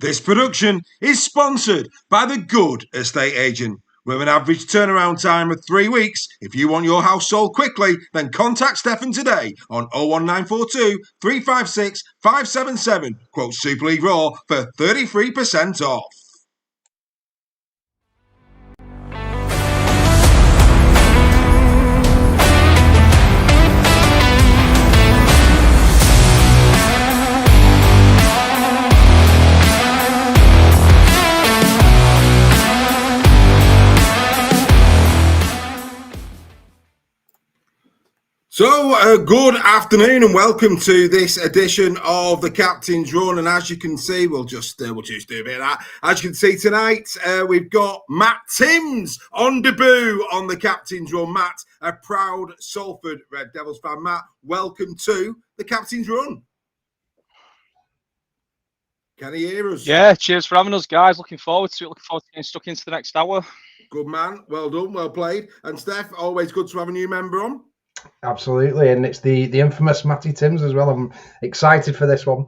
This production is sponsored by The Good Estate Agent. With an average turnaround time of 3 weeks, if you want your house sold quickly, then contact Stefan today on 01942 356 577. Quote Super League Raw for 33% off. So, good afternoon and welcome to this edition of the Captain's Run. And as you can see, we'll just do a bit of that. As you can see tonight, we've got Matt Timms on debut on the Captain's Run. Matt, a proud Salford Red Devils fan. Matt, welcome to the Captain's Run. Can you hear us? Yeah, cheers for having us, guys. Looking forward to it. Looking forward to getting stuck into the next hour. Good man. Well done. Well played. And Stef, always good to have a new member on. Absolutely, and it's the infamous Matty Timms as well. I'm excited for this one.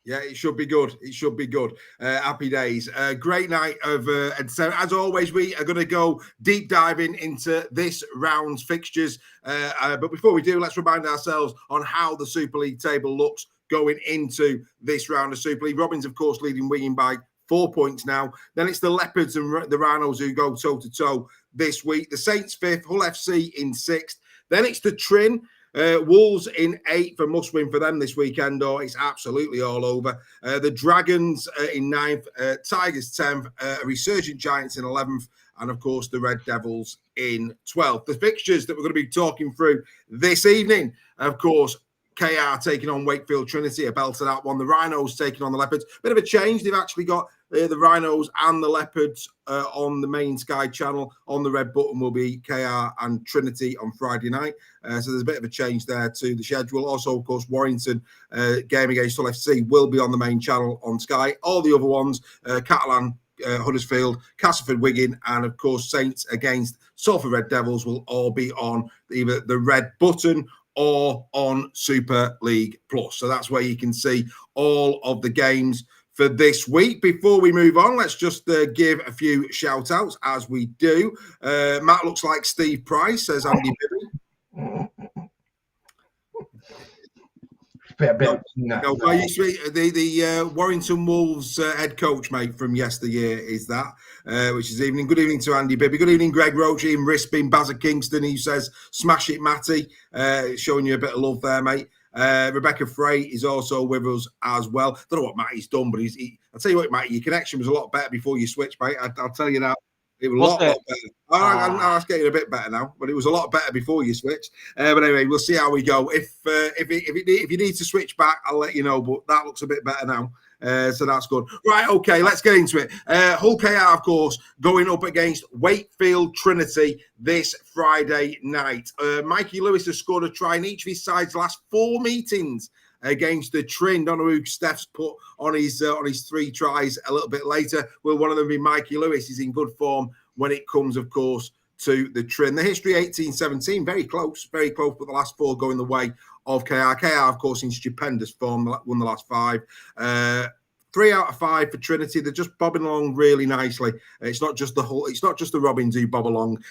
Yeah, it should be good. It should be good. Happy days. Great night of. And so, as always, we are going to go deep diving into this round's fixtures. But before we do, let's remind ourselves on how the Super League table looks going into this round of Super League. Robins, of course, leading Wigan by 4 points now. Then it's the Leopards and the Rhinos who go toe-to-toe this week. The Saints 5th, Hull FC in 6th. Then it's the Trin, Wolves in 8th, a must-win for them this weekend, or it's absolutely all over. The Dragons in 9th, Tigers 10th, Resurgent Giants in 11th, and of course the Red Devils in 12th. The fixtures that we're going to be talking through this evening, of course, KR taking on Wakefield Trinity, a belter that one. The Rhinos taking on the Leopards. Bit of a change. They've actually got the Rhinos and the Leopards on the main Sky channel. On the red button will be KR and Trinity on Friday night. So there's a bit of a change there to the schedule. Also, of course, Warrington game against Hull FC will be on the main channel on Sky. All the other ones, Catalans, Huddersfield, Castleford, Wigan, and of course Saints against Salford Red Devils will all be on either the red button or on Super League Plus. So that's where you can see all of the games for this week. Before we move on, let's just give a few shout outs as we do. Matt looks like Steve Price, says Andy Bibby. The Warrington Wolves head coach, mate, from yesteryear is that, which is evening. Good evening to Andy Bibby. Good evening, Greg Roach, Ian Rispin, Bazza Kingston, who says, smash it, Matty. Showing you a bit of love there, mate. Rebecca Frey is also with us as well. Don't know what Matty's done, but I'll tell you what, Matty, your connection was a lot better before you switched, mate. I'll tell you now. It was a lot better. It's getting a bit better now, but it was a lot better before you switched. But anyway, we'll see how we go. If you need to switch back, I'll let you know. But that looks a bit better now. So that's good. Right, okay, let's get into it. Hull KR, of course, going up against Wakefield Trinity this Friday night. Mikey Lewis has scored a try in each of his side's last 4 meetings against the Trin. Don't know who Stef's put on his 3 tries a little bit later. Will one of them be Mikey Lewis? He's in good form when it comes, of course, to the Trin. The history 18-17, very close, but the last 4 going the way of KR. KR, of course, in stupendous form, won the last 5. 3 out of 5 for Trinity. They're just bobbing along really nicely. It's not just the Robins who bob along.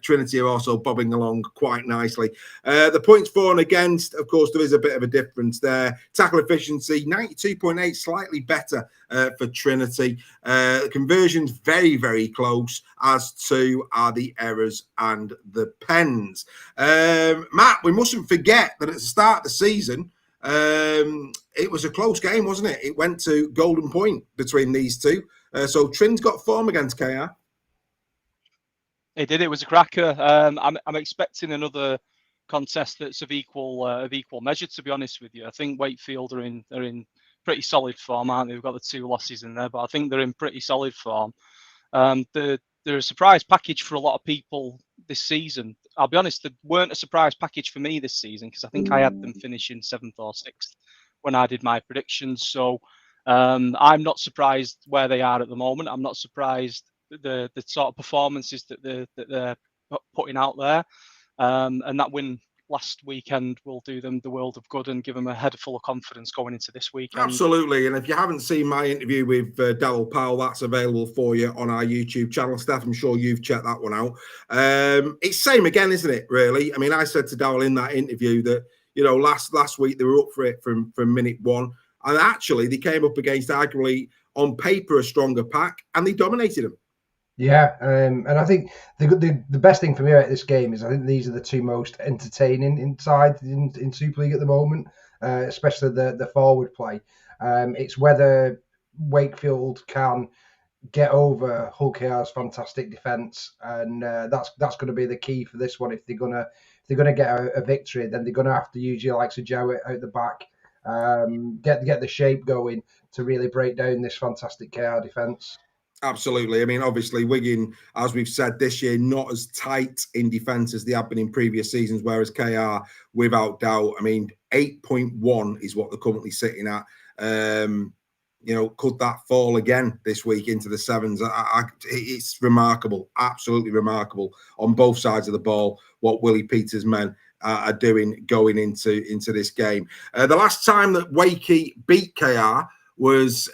Trinity are also bobbing along quite nicely. The points for and against, of course, there is a bit of a difference there. Tackle efficiency, 92.8, slightly better for Trinity. Conversions very, very close, as to are the errors and the pens. Matt, we mustn't forget that at the start of the season, it was a close game, wasn't it? It went to golden point between these two. So Trin's got form against KR. It did. It was a cracker. I'm expecting another contest that's of equal measure. To be honest with you, I think Wakefield are in pretty solid form, aren't they? We've got the 2 losses in there, but I think they're in pretty solid form. They're a surprise package for a lot of people this season. I'll be honest, they weren't a surprise package for me this season because I think I had them finishing 7th or 6th when I did my predictions. So I'm not surprised where they are at the moment. I'm not surprised the sort of performances that they're putting out there. And that win last weekend will do them the world of good and give them a head full of confidence going into this weekend. Absolutely. And if you haven't seen my interview with Darryl Powell, that's available for you on our YouTube channel. Steph, I'm sure you've checked that one out. It's same again, isn't it, really? I mean, I said to Darryl in that interview that, last week they were up for it from minute one. And actually, they came up against arguably, on paper, a stronger pack, and they dominated them. Yeah, and I think the best thing for me about this game is I think these are the two most entertaining inside in Super League at the moment, especially the forward play. It's whether Wakefield can get over Hull KR's fantastic defence, and that's going to be the key for this one. If they're gonna get a victory, then they're going to have to use your likes of Jowett out the back, get the shape going to really break down this fantastic KR defence. Absolutely. I mean, obviously, Wigan, as we've said this year, not as tight in defence as they have been in previous seasons, whereas KR, without doubt, I mean, 8.1 is what they're currently sitting at. Could that fall again this week into the sevens? It's remarkable, absolutely remarkable on both sides of the ball, what Willie Peters' men are doing going into this game. The last time that Wakey beat KR was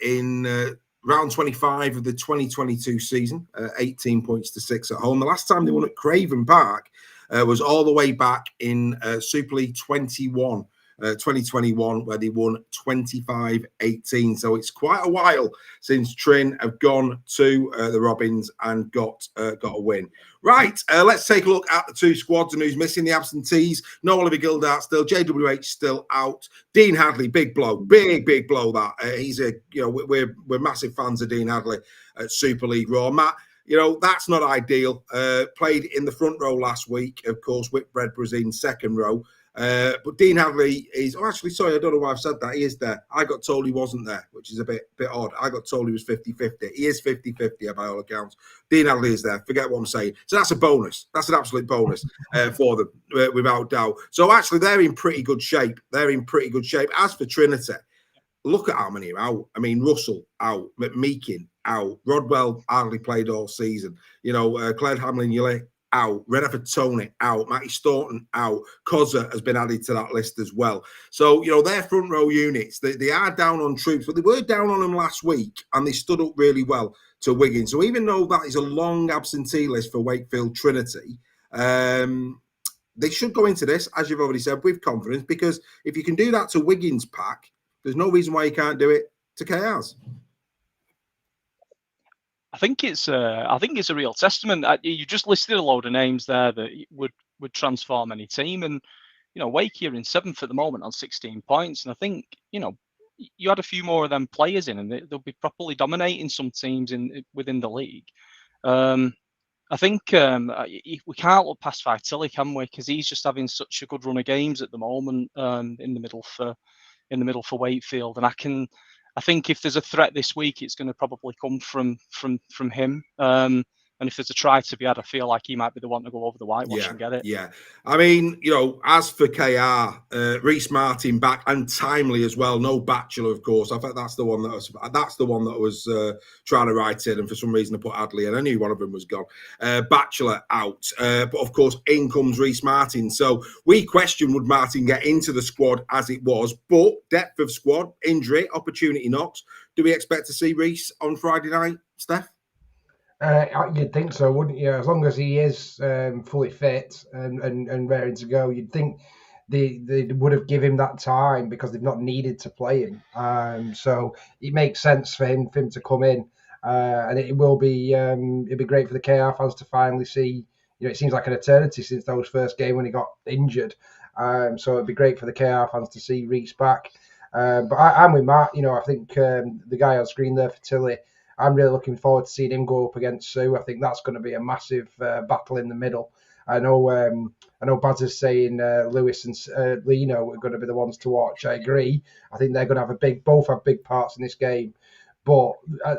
in round 25 of the 2022 season, 18 points to 6 at home. The last time they won at Craven Park was all the way back in Super League 2021, where they won 25-18. So it's quite a while since Trin have gone to the Robins and got a win. Right, let's take a look at the two squads and who's missing. The absentees: no Oliver Gildart still, JWH still out, Dean Hadley, big blow, big blow. That he's we're massive fans of Dean Hadley at Super League Raw. Matt, that's not ideal. Played in the front row last week, of course. Whitbread was in second row. But Dean Hadley is, sorry, I don't know why I've said that. He is there. I got told he wasn't there, which is a bit odd. I got told he was 50-50. He is 50-50 by all accounts. Dean Hadley is there. Forget what I'm saying. So that's a bonus. That's an absolute bonus for them, without doubt. So actually, they're in pretty good shape. As for Trinity, look at how many are out. I mean, Russell out, McMeekin out, Rodwell hardly played all season. Clyde Hamlin-Yule out, Renford Tony out, Matty Staunton out, Cozza has been added to that list as well. So, their front row units, they are down on troops, but they were down on them last week and they stood up really well to Wigan. So even though that is a long absentee list for Wakefield Trinity, they should go into this, as you've already said, with confidence, because if you can do that to Wigan's pack, there's no reason why you can't do it to KR's. I think it's a real testament. You just listed a load of names there that would transform any team, and Wakey are in 7th at the moment on 16 points, and I think you had a few more of them players in, and they'll be properly dominating some teams within the league. I think we can't look past Five Tilly, can we? Because he's just having such a good run of games at the moment in the middle for Wakefield, and I think if there's a threat this week, it's going to probably come from him. And if there's a try to be had, I feel like he might be the one to go over the whitewash and get it. Yeah. I mean, as for KR, Reece Martin back and timely as well. No Bachelor, of course. I think that's the one that was trying to write in, and for some reason I put Adley, and I knew one of them was gone. Bachelor out, but of course in comes Reece Martin. So we question, would Martin get into the squad as it was? But depth of squad, injury, opportunity knocks. Do we expect to see Reece on Friday night, Steph? You'd think so, wouldn't you? As long as he is fully fit and raring to go, you'd think they would have given him that time because they've not needed to play him. So it makes sense for him to come in, and it'll be great for the KR fans to finally see. It seems like an eternity since those first game when he got injured. So it'd be great for the KR fans to see Reece back. But I'm with Matt. I think the guy on screen there for Tilly, I'm really looking forward to seeing him go up against Sue. I think that's going to be a massive battle in the middle. I know Baz is saying Lewis and Lino are going to be the ones to watch. I agree. I think they're going to have both have big parts in this game. But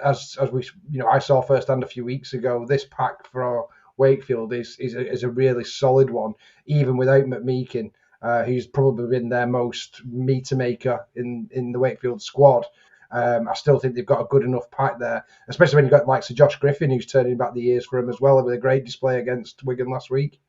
as we, I saw firsthand a few weeks ago, this pack for Wakefield is a really solid one, even without McMeekin, who's probably been their most meter maker in the Wakefield squad. I still think they've got a good enough pack there, especially when you've got like Sir Josh Griffin, who's turning back the years for him as well with a great display against Wigan last week.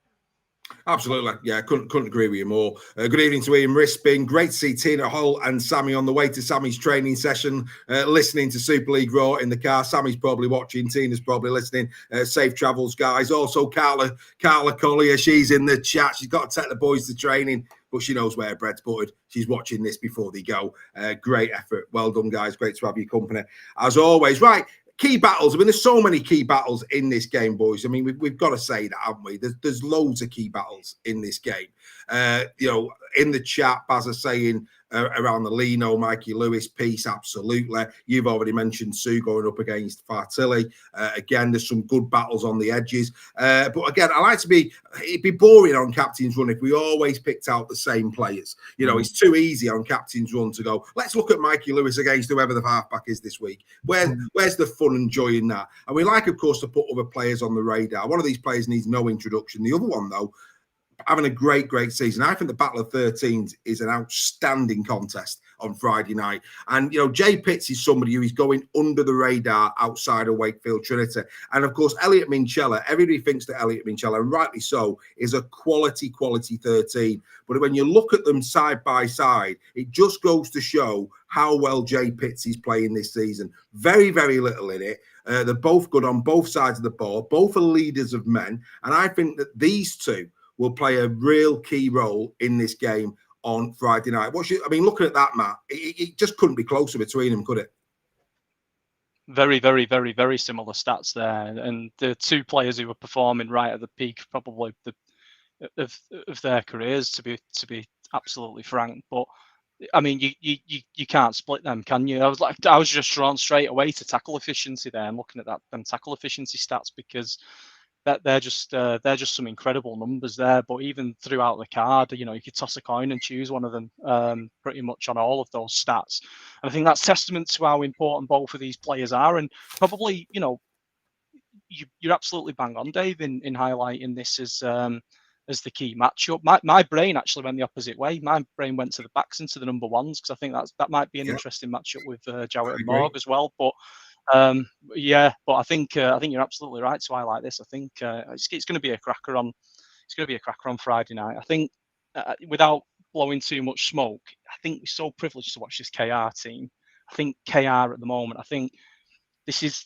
Absolutely. Yeah, couldn't agree with you more. Good evening to Ian Rispin. Great to see Tina Hull and Sammy on the way to Sammy's training session, listening to Super League Raw in the car. Sammy's probably watching. Tina's probably listening. Safe travels, guys. Also, Carla Collier, she's in the chat. She's got to take the boys to training, but she knows where her bread's buttered. She's watching this before they go. Great effort. Well done, guys. Great to have your company, as always. Right. Key battles. I mean, there's so many key battles in this game, boys. I mean, we've got to say that, haven't we? There's loads of key battles in this game. In the chat, Baz is saying around the Leno, Mikey Lewis piece, absolutely. You've already mentioned Sue going up against Fartilli. Again, there's some good battles on the edges. But again, it'd be boring on Captain's Run if we always picked out the same players. It's too easy on Captain's Run to go, let's look at Mikey Lewis against whoever the halfback is this week. Where's the fun and joy in that? And we like, of course, to put other players on the radar. One of these players needs no introduction. The other one, though, having a great season. I think the Battle of 13s is an outstanding contest on Friday night. And, Jay Pitts is somebody who is going under the radar outside of Wakefield Trinity. And, of course, Elliot Minchella, everybody thinks that Elliot Minchella, and rightly so, is a quality 13. But when you look at them side by side, it just goes to show how well Jay Pitts is playing this season. Very, very little in it. They're both good on both sides of the ball. Both are leaders of men. And I think that these two will play a real key role in this game on Friday night. Looking at that, Matt, it just couldn't be closer between them, could it? Very, very, very, very similar stats there, and the two players who were performing right at the peak, probably of their careers, to be absolutely frank. But I mean, you can't split them, can you? I was just drawn straight away to tackle efficiency there, and looking at them tackle efficiency stats, because they're just some incredible numbers there. But even throughout the card, you could toss a coin and choose one of them, pretty much on all of those stats. And I think that's testament to how important both of these players are. And probably, you're absolutely bang on, Dave, in highlighting this as the key matchup. My brain actually went the opposite way. My brain went to the backs and to the number ones, because I think that might be an interesting matchup with Jowett and Morg as well. But but I think you're absolutely right to highlight this. I think it's going to be a cracker on. It's going to be a cracker on Friday night. I think without blowing too much smoke, I think we're so privileged to watch this KR team. I think KR at the moment, I think this is.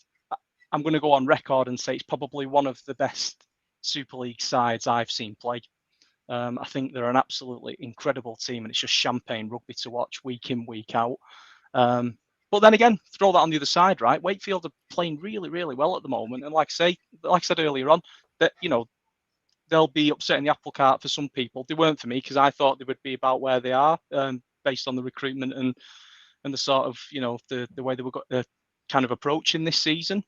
I'm going to go on record and say it's probably one of the best Super League sides I've seen play. I think they're an absolutely incredible team, and it's just champagne rugby to watch week in, week out. But then again, throw that on the other side, right? Wakefield are playing really, really well at the moment, and like I said earlier on, that they'll be upsetting the apple cart for some people. They weren't for me, because I thought they would be about where they are, based on the recruitment and the sort of the way they were kind of approaching this season.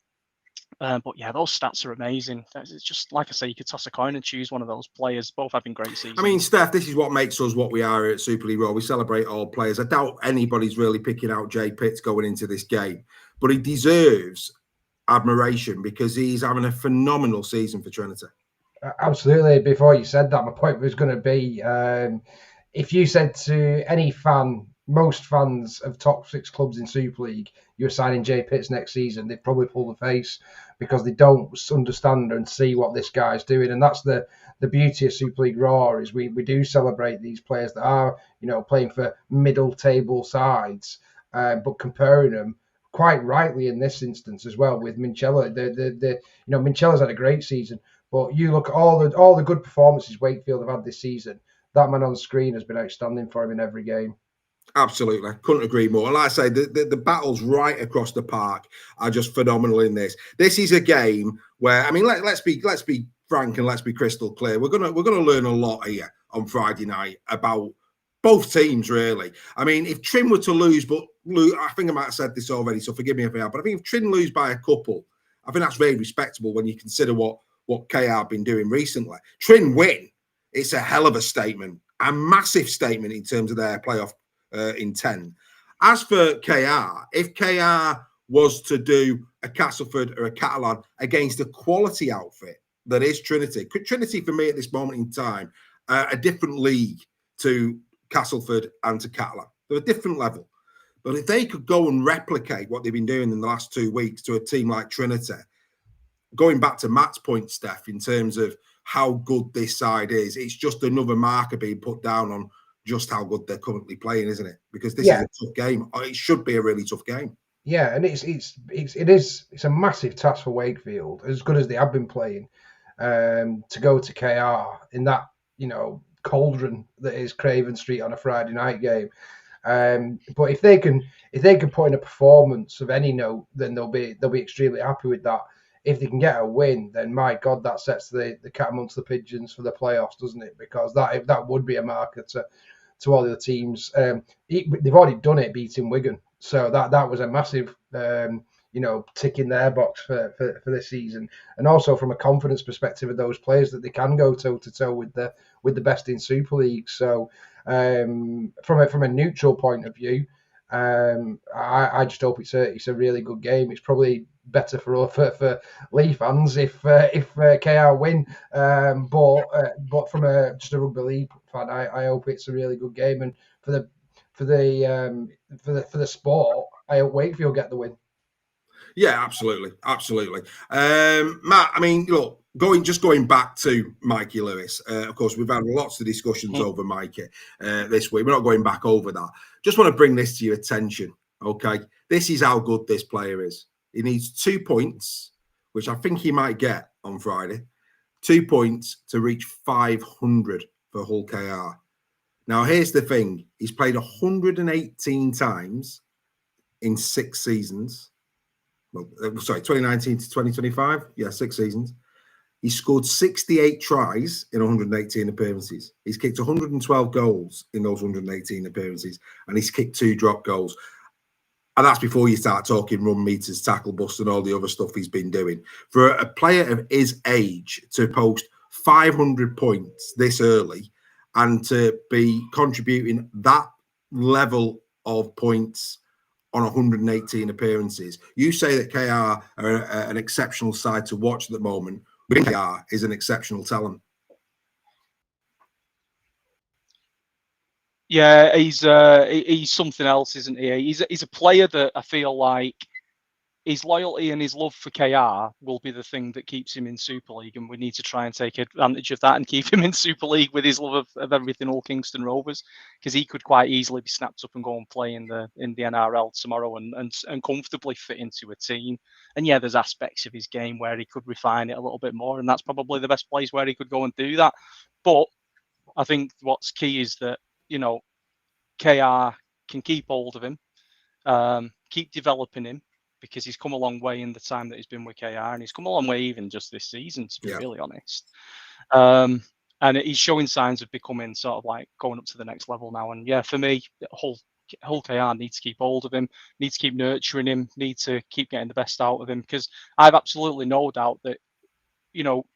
But yeah, those stats are amazing. It's just like I say, you could toss a coin and choose one of those players. Both having great seasons. I mean, Stef, this is what makes us what we are at Super League Raw. We celebrate all players. I doubt anybody's really picking out Jay Pitts going into this game, but he deserves admiration because he's having a phenomenal season for Trinity. Absolutely. Before you said that, my point was going to be, if you said to any fan, most fans of top 6 clubs in Super League, you're signing Jay Pitts next season, they'd probably pull the face, because they don't understand and see what this guy's doing. And that's the beauty of Super League Raw, is we do celebrate these players that are playing for middle table sides, but comparing them quite rightly in this instance as well with Minchella. Minchella's had a great season, but you look at all the good performances Wakefield have had this season. That man on screen has been outstanding for him in every game. Absolutely, couldn't agree more. And like I say, the battles right across the park are just phenomenal in this. This is a game where, I mean, let's be frank and let's be crystal clear. We're gonna learn a lot here on Friday night about both teams, really. I mean, if Trin were to lose, I think I might have said this already, so forgive me if I have, but I think if Trin lose by a couple, I think that's very respectable when you consider what KR have been doing recently. Trin win, it's a hell of a statement, a massive statement in terms of their playoff intent. As for KR, if KR was to do a Castleford or a Catalan against a quality outfit that is Trinity for me at this moment in time, a different league to Castleford and to Catalan. They're a different level. But if they could go and replicate what they've been doing in the last 2 weeks to a team like Trinity, going back to Matt's point, Steph, in terms of how good this side is. It's just another marker being put down on just how good they're currently playing, isn't it? Because this is a tough game. It should be a really tough game. Yeah, and it's a massive task for Wakefield, as good as they have been playing, to go to KR in that, you know, cauldron that is Craven Street on a Friday night game. But if they can put in a performance of any note, then they'll be extremely happy with that. If they can get a win, then my God, that sets the cat amongst the pigeons for the playoffs, doesn't it? Because that would be a marker to all the other teams. They've already done it, beating Wigan, so that was a massive tick in their box for this season, and also from a confidence perspective of those players that they can go toe to toe with the best in Super League. So from a neutral point of view, I just hope it's a really good game. It's probably better for Leigh fans if KR win, but from just a rugby league fan, I hope it's a really good game, and for the sport, I hope Wakefield get the win. Yeah, absolutely. Matt, I mean, look, going back to Mikey Lewis, of course, we've had lots of discussions over Mikey this week. We're not going back over that. Just want to bring this to your attention, okay? This is how good this player is. He needs 2 points, which I think he might get on Friday. 2 points to reach 500 for Hull KR. Now, here's the thing. He's played 118 times in 6 seasons. Well, sorry, 2019 to 2025. Yeah, 6 seasons. He scored 68 tries in 118 appearances. He's kicked 112 goals in those 118 appearances, and he's kicked 2 drop goals. And that's before you start talking run meters, tackle bust, and all the other stuff he's been doing. For a player of his age to post 500 points this early and to be contributing that level of points on 118 appearances, you say that KR are an exceptional side to watch at the moment. KR is an exceptional talent. Yeah, he's something else, isn't he? He's a player that I feel like his loyalty and his love for KR will be the thing that keeps him in Super League, and we need to try and take advantage of that and keep him in Super League with his love of everything all Kingston Rovers, because he could quite easily be snapped up and go and play in the NRL tomorrow and comfortably fit into a team. And yeah, there's aspects of his game where he could refine it a little bit more, and that's probably the best place where he could go and do that. But I think what's key is that, you know, KR can keep hold of him, keep developing him, because he's come a long way in the time that he's been with KR, and he's come a long way even just this season, to be really honest. And he's showing signs of becoming sort of like going up to the next level now. And yeah, for me, Hull KR need to keep hold of him, need to keep nurturing him, need to keep getting the best out of him, because I've absolutely no doubt that, you know,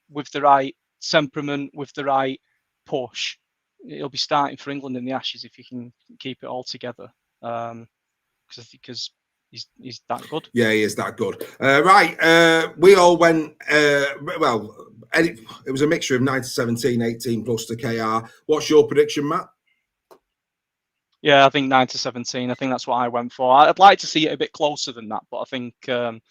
with the right temperament, with the right push, he'll be starting for England in the Ashes if he can keep it all together. Because he's that good. Yeah, he is that good. We all went, it was a mixture of 9-17, 18 plus to KR. What's your prediction, Matt? Yeah, I think 9-17. I think that's what I went for. I'd like to see it a bit closer than that, but I think 1-8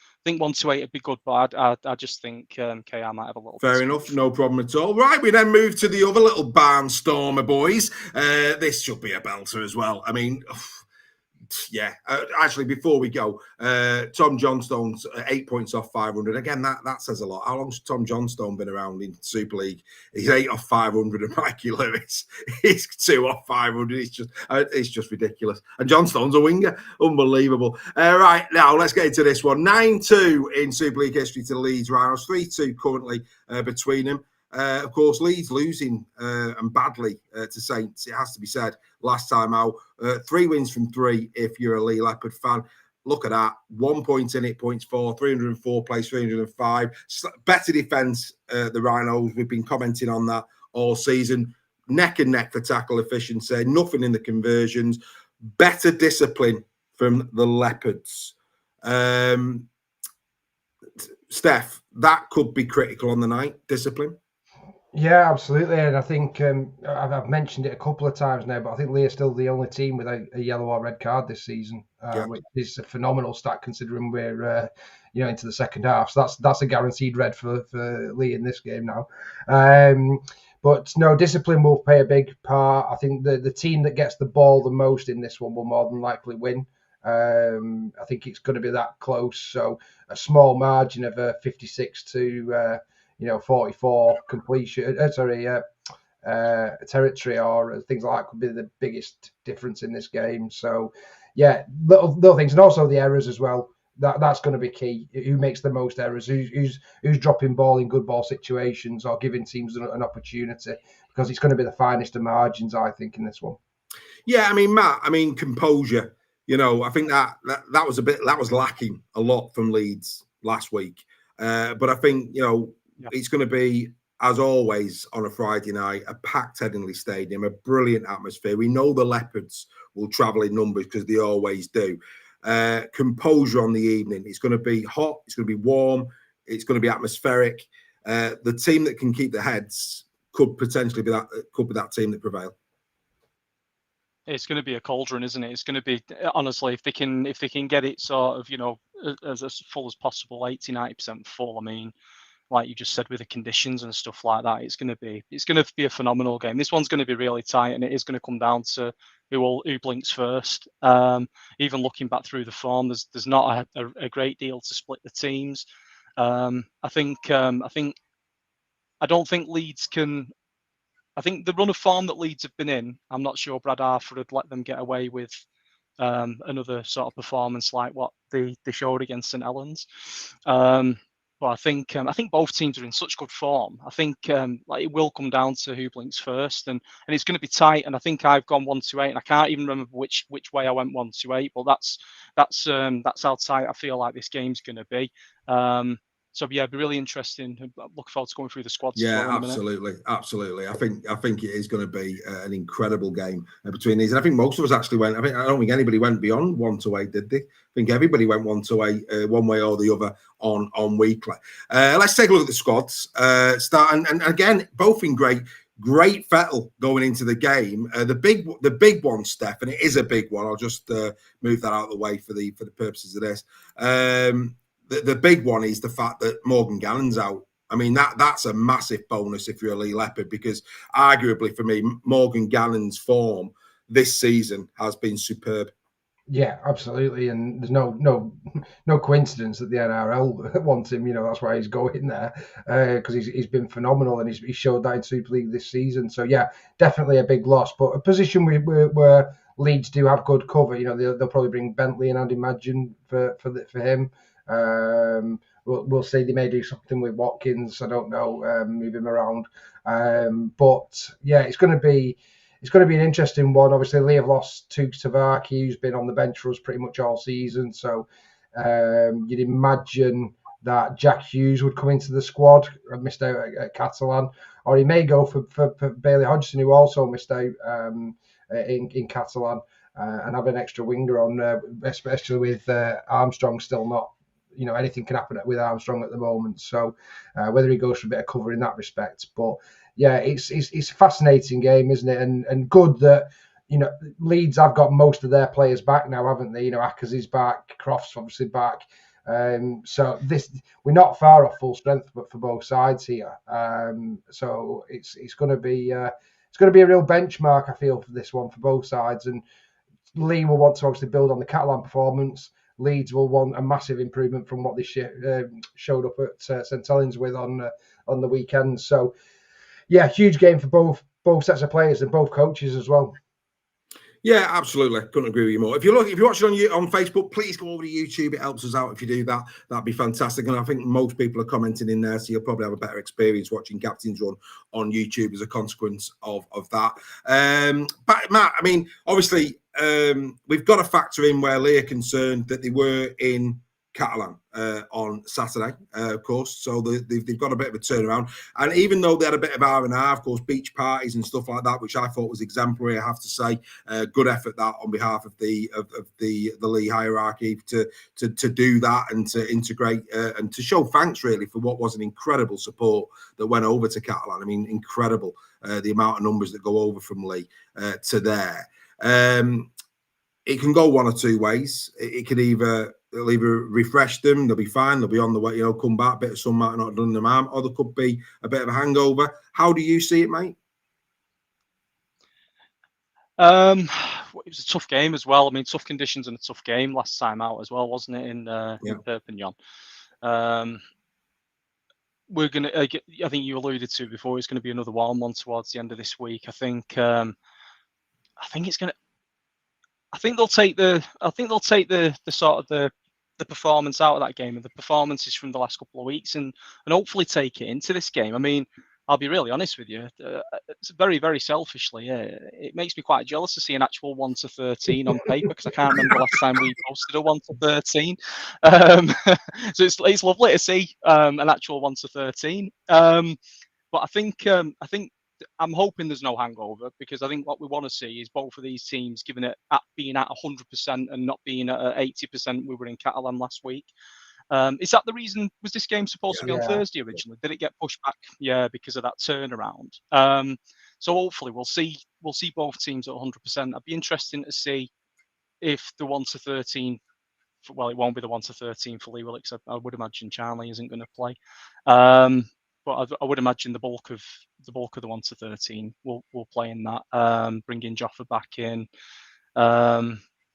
would be good. But I just think KR might have a little. Fair enough, no problem at all. Right, we then move to the other little barnstormer, boys. This should be a belter as well. I mean, yeah. Actually, before we go, Tom Johnstone's 8 points off 500. Again, that says a lot. How long's Tom Johnstone been around in Super League? He's 8 off 500, and Mikey Lewis is 2 off 500. It's just ridiculous. And Johnstone's a winger, unbelievable. Right, now let's get into this one. 9-2 in Super League history to the Leeds Rhinos. 3-2 currently between them. Of course, Leeds losing and badly to Saints, it has to be said, last time out. 3 wins from 3 if you're a Leigh Leopard fan. Look at that. 1 point in it, points 4, 304 plays 305. Better defence, the Rhinos. We've been commenting on that all season. Neck and neck for tackle efficiency. Nothing in the conversions. Better discipline from the Leopards. Stef, that could be critical on the night, discipline. Yeah, absolutely. And I think I've mentioned it a couple of times now, but I think Leigh is still the only team with a yellow or red card this season, which is a phenomenal stat considering we're into the second half. So that's a guaranteed red for Leigh in this game now. But no, discipline will play a big part. I think the team that gets the ball the most in this one will more than likely win. I think it's going to be that close. So a small margin of 56 to 44 completion. Territory or things like that could be the biggest difference in this game. So yeah, little things, and also the errors as well. That's going to be key. Who makes the most errors? Who's dropping ball in good ball situations or giving teams an opportunity? Because it's going to be the finest of margins, I think, in this one. Yeah, I mean, Matt. I mean, composure. I think that was lacking a lot from Leeds last week. But I think it's going to be, as always, on a Friday night, a packed Headingley Stadium, a brilliant atmosphere. We know the Leopards will travel in numbers because they always do. Composure on the evening. It's going to be hot. It's going to be warm. It's going to be atmospheric. The team that can keep their heads could potentially be that team that prevail. It's going to be a cauldron, isn't it? It's going to be, honestly, if they can get it sort of, as full as possible, 80-90% full. I mean, like you just said, with the conditions and stuff like that, it's going to be a phenomenal game. This one's going to be really tight, and it is going to come down to who blinks first. Even looking back through the form, there's not a great deal to split the teams. I don't think Leeds can. I think the run of form that Leeds have been in, I'm not sure Brad Arthur would let them get away with another sort of performance like what they showed against St Helens. But I think both teams are in such good form. I think it will come down to who blinks first, and it's going to be tight. And I think I've gone 1-8, and I can't even remember which way I went 1-8. But that's how tight I feel like this game's going to be. So yeah, it'd be really interesting. Look forward to going through the squads. Yeah, well absolutely. I think it is going to be an incredible game between these, and I think most of us actually went. I don't think anybody went beyond 1-8, did they? I think everybody went 1-8, one way or the other on weekly. Let's take a look at the squads. Start and again, both in great fettle going into the game. The big one, Stef, and it is a big one. I'll just move that out of the way for the purposes of this. The big one is the fact that Morgan Gannon's out. I mean, that's a massive bonus if you're a Leigh Leopard, because arguably for me, Morgan Gannon's form this season has been superb. Yeah, absolutely, and there's no coincidence that the NRL wants him. That's why he's going there, because he's been phenomenal, and he showed that in Super League this season. So yeah, definitely a big loss, but a position where Leeds do have good cover. They'll probably bring Bentley and I'd imagine for him. We'll see. They may do something with Watkins. I don't know. Move him around. But yeah, it's going to be an interesting one. Obviously, Leigh have lost to Tavaki, who's been on the bench for us pretty much all season. So you'd imagine that Jack Hughes would come into the squad. Missed out at Catalan, or he may go for Bailey Hodgson, who also missed out in Catalan, and have an extra winger on, especially with Armstrong still not. Anything can happen with Armstrong at the moment. So whether he goes for a bit of cover in that respect, but yeah, it's a fascinating game, isn't it? And good that Leeds have got most of their players back now, haven't they? Ackers is back, Croft's obviously back. So we're not far off full strength, but for both sides here. So it's going to be a real benchmark, I feel, for this one for both sides. And Leigh will want to obviously build on the Catalan performance. Leeds will want a massive improvement from what they showed up at St Helens with on the weekend. So, yeah, huge game for both sets of players and both coaches as well. Yeah, absolutely. Couldn't agree with you more. If you're watching on Facebook, please go over to YouTube. It helps us out if you do that. That'd be fantastic. And I think most people are commenting in there, so you'll probably have a better experience watching Captain's Run on YouTube as a consequence of that. But Matt, I mean, obviously, we've got to factor in where Leigh are concerned that they were in Catalan on Saturday, of course. So they've got a bit of a turnaround. And even though they had a bit of R&R, of course, beach parties and stuff like that, which I thought was exemplary, I have to say, good effort that on behalf of the Leigh hierarchy to do that and to integrate and to show thanks really for what was an incredible support that went over to Catalan. I mean, incredible the amount of numbers that go over from Leigh to there. It can go one or two ways. It could either It'll either refresh them, they'll be fine, they'll be on the way, come back, bit of sun might not have done them harm, or there could be a bit of a hangover. How do you see it, mate? It was a tough game as well. I mean, tough conditions and a tough game last time out as well, wasn't it, in Perpignan? We're gonna. I think you alluded to before. It's going to be another warm one towards the end of this week. I think it's going to. I think they'll take the sort of the performance out of that game and the performances from the last couple of weeks and hopefully take it into this game. I mean, I'll be really honest with you. It's very, very selfishly. It makes me quite jealous to see an actual 1-13 on paper because I can't remember the last time we posted a 1-13. So it's lovely to see an actual 1-13. But I think I'm hoping there's no hangover because I think what we want to see is both of these teams being at 100% and not being at 80%. We were in Catalan last week. Is that the reason? Was this game supposed to be on Thursday originally? Did it get pushed back? Yeah, because of that turnaround. So hopefully we'll see both teams at 100%. I'd be interested to see if the 1-13. Well, it won't be the 1-13 for Lee Willicks. I would imagine Charlie isn't going to play. But I would imagine the bulk of the 1-13 will play in that. Bringing Joffa back in.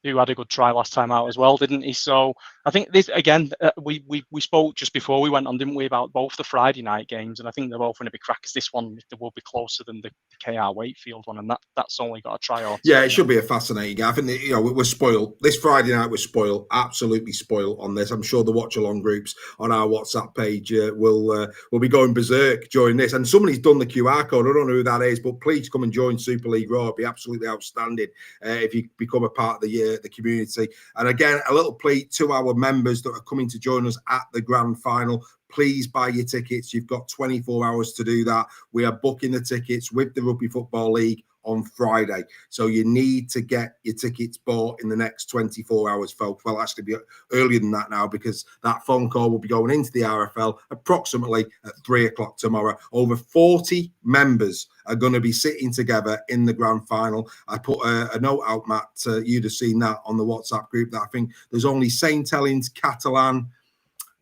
Who had a good try last time out as well, didn't he? So I think this again. We spoke just before we went on, didn't we, about both the Friday night games, and I think they're both going to be crackers. This one will be closer than the KR Wakefield one, and that's only got a try or two. Yeah, it should be a fascinating game. I think that, we're spoiled. This Friday night we're spoiled, absolutely spoiled on this. I'm sure the watch along groups on our WhatsApp page will be going berserk during this. And somebody's done the QR code. I don't know who that is, but please come and join Super League Raw. It'd be absolutely outstanding if you become a part of the community. And again, a little plea to our members that are coming to join us at the grand final. Please buy your tickets. You've got 24 hours to do that. We are booking the tickets with the Rugby Football League on Friday. So you need to get your tickets bought in the next 24 hours, folks. Well, actually be earlier than that now because that phone call will be going into the RFL approximately at 3 o'clock tomorrow. Over 40 members are going to be sitting together in the grand final. I put a note out, Matt, you'd have seen that on the WhatsApp group that I think there's only St. Helens, Catalan,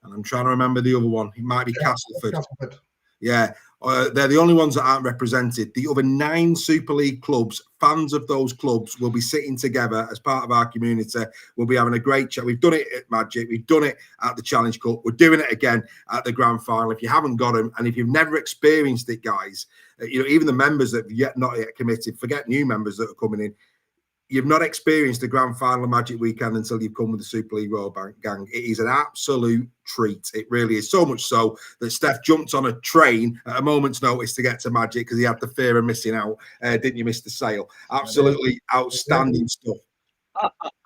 and I'm trying to remember the other one. It might be Castleford. Yeah, they're the only ones that aren't represented. The other 9 Super League clubs, fans of those clubs, will be sitting together as part of our community. We'll be having a great chat. We've done it at Magic. We've done it at the Challenge Cup. We're doing it again at the Grand Final. If you haven't got them, and if you've never experienced it, guys, even the members that have not yet committed, forget new members that are coming in. You've not experienced the grand final Magic Weekend until you've come with the Super League Royal Gang. It is an absolute treat. It really is. So much so that Stef jumped on a train at a moment's notice to get to Magic because he had the fear of missing out. Didn't you miss the sale? Absolutely outstanding stuff.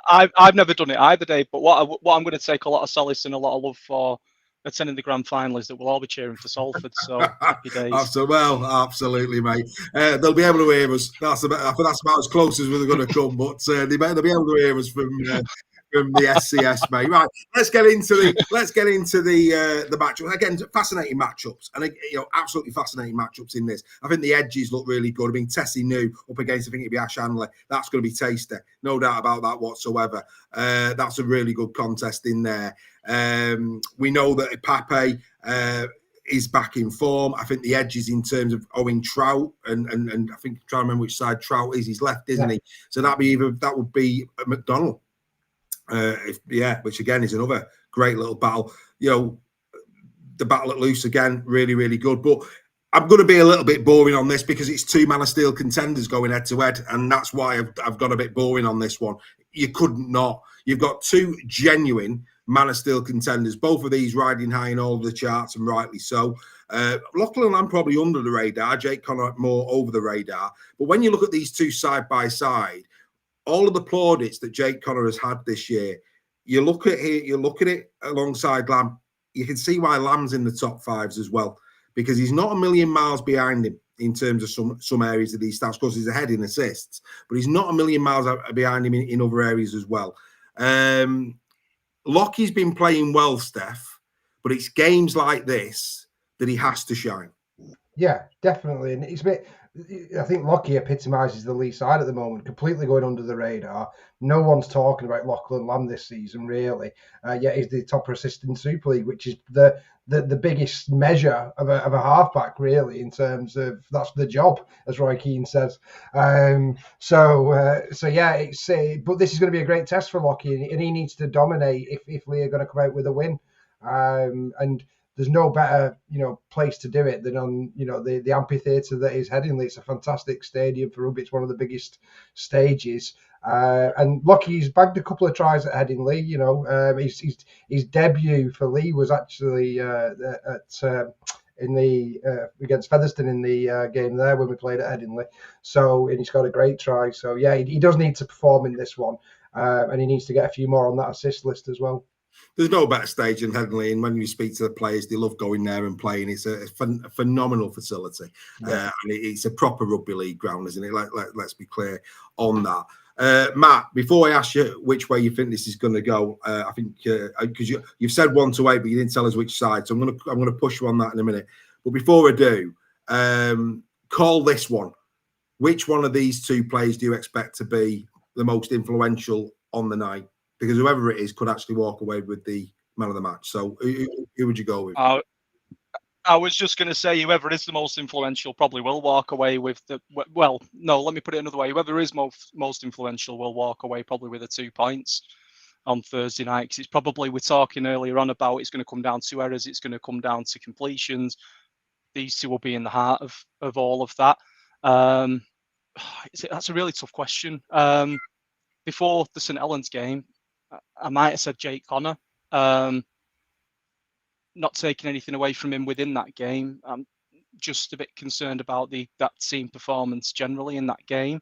I've never done it either, Dave. But what I'm going to take a lot of solace and a lot of love for attending the grand final is that we'll all be cheering for Salford. So happy days. Absolutely, mate. They'll be able to hear us. That's about as close as we're going to come. But they'll be able to hear us from the SCS, mate. Right, let's get into the matchup again. Fascinating matchups, and absolutely fascinating matchups in this. I think the edges look really good. I mean, Tessie New up against, I think it'd be Ash Hanley. That's going to be tasty, no doubt about that whatsoever. That's a really good contest in there. We know that Pape is back in form. I think the edges in terms of Owen Trout and I think I'm trying to remember which side Trout is. He's left, isn't he? So that would be McDonald. Which again is another great little battle. The battle at loose again, really, really good. But I'm going to be a little bit boring on this because it's 2 Man of Steel contenders going head to head, and that's why I've got a bit boring on this one. You couldn't not. You've got 2 genuine Man of Steel contenders, both of these riding high in all of the charts, and rightly so. Lachlan, I'm probably under the radar. Jake Connor more over the radar. But when you look at these 2 side by side, all of the plaudits that Jake Connor has had this year, you look at it alongside Lamb, you can see why Lamb's in the top 5s as well, because he's not a million miles behind him in terms of some areas of these stats. Of course, he's ahead in assists, but he's not a million miles behind him in other areas as well. Lockie's been playing well, Stef, but it's games like this that he has to shine. Yeah, definitely. And it's a bit I think Lockie epitomises the Leigh side at the moment, completely going under the radar. No one's talking about Lachlan Lamb this season, really. Yet he's the top assist in Super League, which is the biggest measure of a halfback, really, in terms of that's the job, as Roy Keane says. So yeah, it's but this is going to be a great test for Lockie, and he needs to dominate if Leigh are going to come out with a win. And there's no better, place to do it than on, the amphitheatre that is Headingley. It's a fantastic stadium for rugby. It's one of the biggest stages. And Lockie's bagged a couple of tries at Headingley. His debut for Leigh was actually in the against Featherstone in the game there when we played at Headingley. So, and he's got a great try. So yeah, he does need to perform in this one, and he needs to get a few more on that assist list as well. There's no better stage in Headingley, and when you speak to the players, they love going there and playing. It's a phenomenal facility, and it's a proper rugby league ground, isn't it? Let's be clear on that. Matt, before I ask you which way you think this is going to go, I think because you've said 1 to 8, but you didn't tell us which side, so I'm going to push you on that in a minute. But before I do, call this one. Which one of these two players do you expect to be the most influential on the night? Because whoever it is could actually walk away with the man of the match. So who would you go with? I was just going to say whoever is the most influential probably will walk away with the... Well, no, let me put it another way. Whoever is most influential will walk away probably with the 2 points on Thursday night. Because it's probably, we're talking earlier on about it's going to come down to errors. It's going to come down to completions. These two will be in the heart of all of that. That's a really tough question. Before the St Helens game, I might have said Jake Connor. Not taking anything away from him within that game. I'm just a bit concerned about that team performance generally in that game.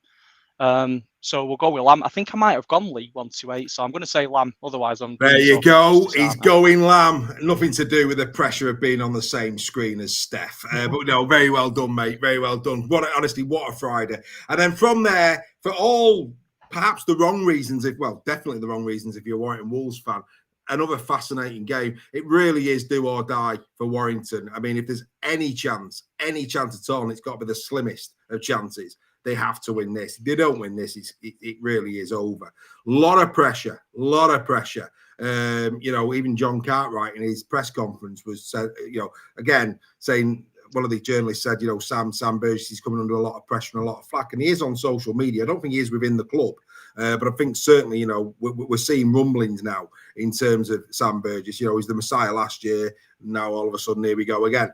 So we'll go with Lamb. I think I might have gone Leigh 1 to 8, so I'm going to say Lamb. Otherwise, I'm. There you go. He's going Lamb. Nothing to do with the pressure of being on the same screen as Stef. But no, very well done, mate. Very well done. Honestly, what a Friday. And then from there, for all perhaps the wrong reasons, definitely the wrong reasons if you're a Warrington Wolves fan, another fascinating game. It really is do or die for Warrington. I mean, if there's any chance at all, and it's got to be the slimmest of chances, they have to win this. If they don't win this, it really is over. A lot of pressure. Even John Cartwright in his press conference was, again, saying, one of the journalists said, Sam Burgess is coming under a lot of pressure and a lot of flack, and he is on social media. I don't think he is within the club, but I think certainly, we're seeing rumblings now in terms of Sam Burgess. He's the Messiah last year. Now all of a sudden, here we go again,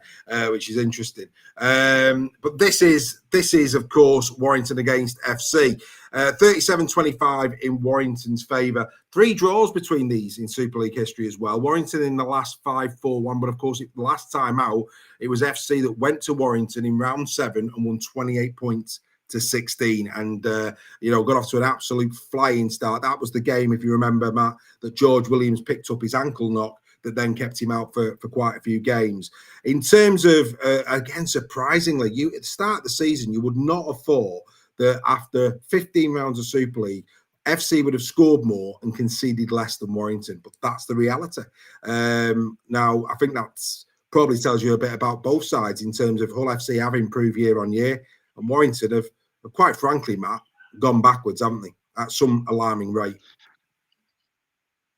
which is interesting. But this is, of course, Warrington against FC. 37-25 in Warrington's favour. 3 draws between these in Super League history as well. Warrington in the last 5-4-1, but of course, the last time out, it was FC that went to Warrington in round 7 and won 28 points to 16 and, got off to an absolute flying start. That was the game, if you remember, Matt, that George Williams picked up his ankle knock that then kept him out for quite a few games. In terms of, again, surprisingly, at the start of the season, you would not have thought that after 15 rounds of Super League, FC would have scored more and conceded less than Warrington, but that's the reality. Now, I think that's probably tells you a bit about both sides in terms of Hull FC have improved year on year, and Warrington have quite frankly, Matt, gone backwards, haven't they, at some alarming rate.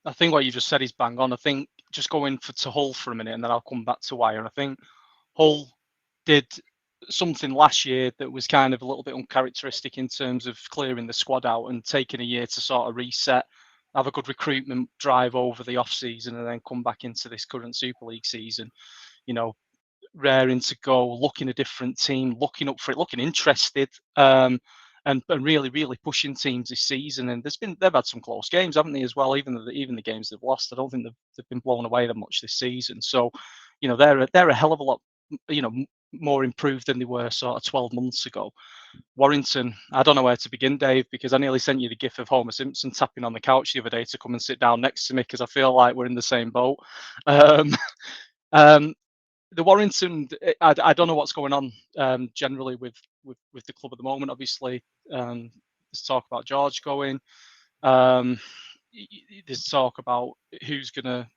I think what you just said is bang on. I think just going to Hull for a minute and then I'll come back to Wire. And I think Hull did something last year that was kind of a little bit uncharacteristic in terms of clearing the squad out and taking a year to sort of reset, have a good recruitment drive over the off season and then come back into this current Super League season, raring to go, looking a different team, looking up for it, looking interested, and really, really pushing teams this season. And they've had some close games, haven't they, as well? Even the games they've lost, I don't think they've been blown away that much this season. So, they're a hell of a lot, more improved than they were sort of 12 months ago. Warrington, I don't know where to begin, Dave, because I nearly sent you the gif of Homer Simpson tapping on the couch the other day to come and sit down next to me because I feel like we're in the same boat. The Warrington, I don't know what's going on generally with the club at the moment. Obviously, there's talk about George going. There's talk about who's gonna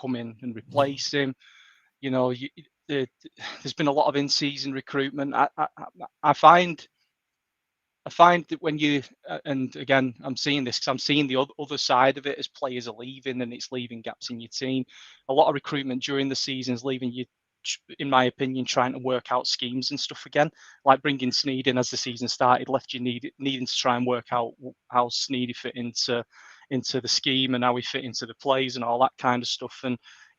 come in and replace him. there's been a lot of in-season recruitment. I find that when you, and again, I'm seeing this because I'm seeing the other side of it as players are leaving and it's leaving gaps in your team. A lot of recruitment during the season is leaving you, in my opinion, trying to work out schemes and stuff again. Like bringing Sneed in as the season started, left you needing to try and work out how Sneedy fit into the scheme and how he fit into the plays and all that kind of stuff. And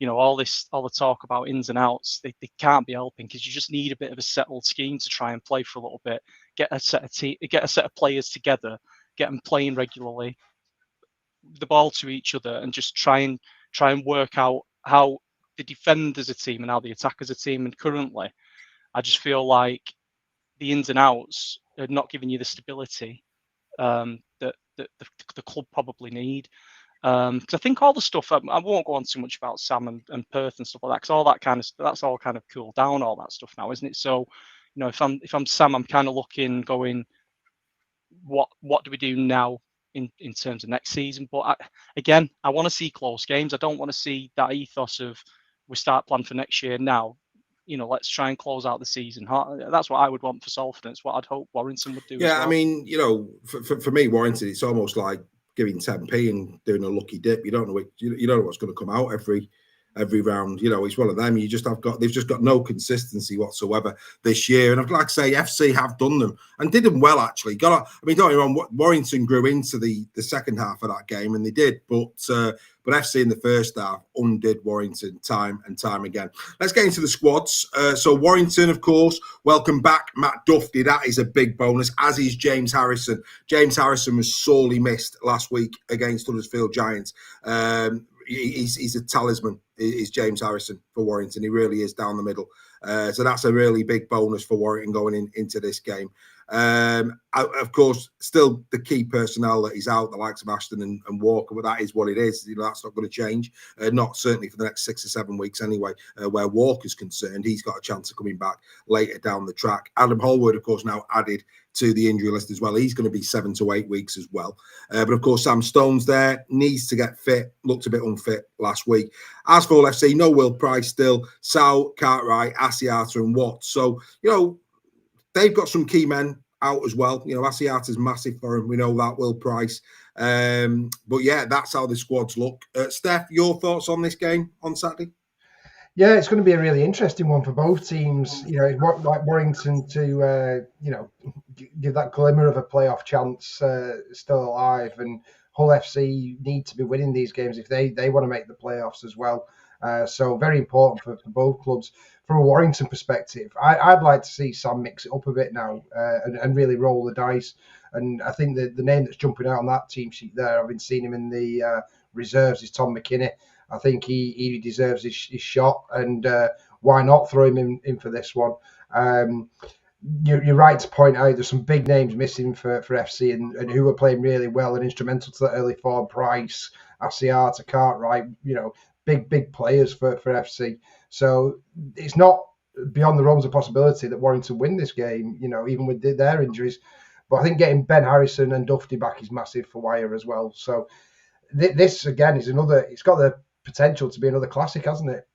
all the talk about ins and outs, they can't be helping because you just need a bit of a settled scheme to try and play for a little bit, get a set of players together, get them playing regularly, the ball to each other, and just try and work out how they defend as a team and how they attack as a team. And currently, I just feel like the ins and outs are not giving you the stability that the club probably need. Because I think all the stuff, I won't go on too much about Sam and Perth and stuff like that, because all that kind of that's all kind of cooled down, all that stuff now, isn't it? So, if I'm Sam, I'm kind of looking, going, what do we do now in terms of next season? But I want to see close games. I don't want to see that ethos of we start planning for next year now. Let's try and close out the season. That's what I would want for Salford. It's what I'd hope Warrington would do. Yeah, as well. I mean, for me, Warrington, it's almost like giving 10p and doing a lucky dip. You don't know what's going to come out every round. It's one of them. They've just got no consistency whatsoever this year. And I'd like to say FC have done them and did them well, actually. Don't get me wrong, Warrington grew into the second half of that game, and they did, but FC in the first half undid Warrington time and time again. Let's get into the squads. So Warrington, of course, welcome back Matt Duffy. That is a big bonus, as is James Harrison. James Harrison was sorely missed last week against Huddersfield Giants. He's a talisman, is James Harrison, for Warrington. He really is down the middle. So that's a really big bonus for Warrington going into this game. Of course, still the key personnel that is out, the likes of Ashton and Walker, but that is what it is. That's not going to change. Not certainly for the next 6 or 7 weeks anyway. Where Walker's concerned, he's got a chance of coming back later down the track. Adam Holwood, of course, now added to the injury list as well. He's going to be 7 to 8 weeks as well. But of course, Sam Stone's there, needs to get fit, looked a bit unfit last week. As for FC, no Will Price still, Sal, Cartwright, Asiata and Watts. So, they've got some key men out as well. Asiata's massive for him. We know that, Will Price. But yeah, that's how the squads look. Stef, your thoughts on this game on Saturday? Yeah, it's going to be a really interesting one for both teams. Like Warrington to, give that glimmer of a playoff chance still alive. And Hull FC need to be winning these games if they want to make the playoffs as well. So very important for both clubs. From a Warrington perspective, I'd like to see Sam mix it up a bit now and really roll the dice. And I think the name that's jumping out on that team sheet there, I've been seeing him in the reserves, is Tom McKinney. I think he deserves his shot, and why not throw him in for this one? You're right to point out there's some big names missing for FC and who are playing really well and instrumental to that early form. Price, Asiata, Cartwright, big players for FC. So it's not beyond the realms of possibility that Warrington win this game, even with their injuries. But I think getting Ben Harrison and Duffy back is massive for Wire as well. So this, again, is it's got the potential to be another classic, hasn't it?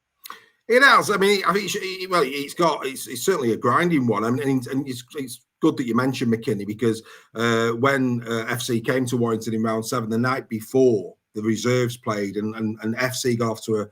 It has. I think it's certainly a grinding one. And it's good that you mentioned McKinney, because when FC came to Warrington in round 7, the night before, the reserves played and FC got off to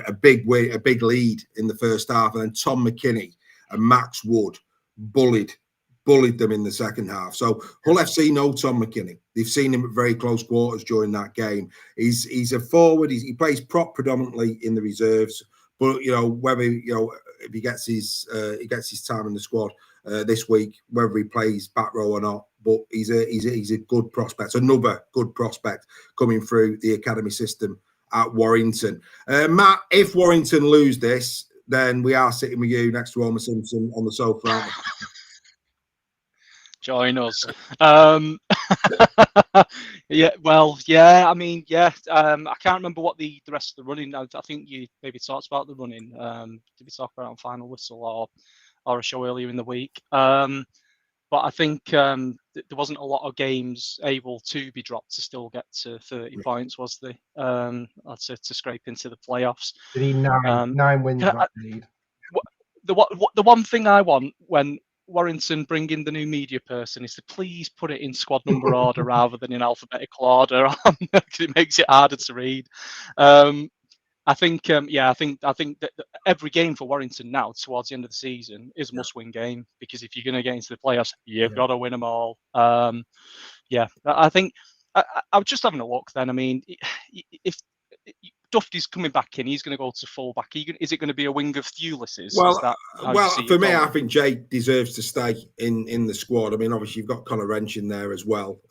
a big lead in the first half, and then Tom McKinney and Max Wood bullied them in the second half. So Hull FC know Tom McKinney. They've seen him at very close quarters during that game. He's a forward. He plays prop predominantly in the reserves, but whether if he gets his time in the squad this week, whether he plays back row or not. But he's a good prospect. Another good prospect coming through the academy system at Warrington. Matt, if Warrington lose this, then we are sitting with you next to Homer Simpson on the sofa. Join us. Yeah, well, yeah. I mean, yeah. I can't remember what the rest of the running. I think you maybe talked about the running. Did we talk about it on Final Whistle or a show earlier in the week? But I think there wasn't a lot of games able to be dropped to still get to 30 points, was there? To scrape into the playoffs. Did he nine wins? Need? the one thing I want when Warrington bring in the new media person is to please put it in squad number order rather than in alphabetical order, because it makes it harder to read. I think that every game for Warrington now towards the end of the season is a must-win game, because if you're going to get into the playoffs, you've got to win them all. I think I was just having a look then. I mean, if Duffy's coming back in, he's going to go to full back. Is it going to be a wing of Ulysses? Well, for me, I think Jake deserves to stay in the squad. I mean, obviously you've got Conor Wrench in there as well,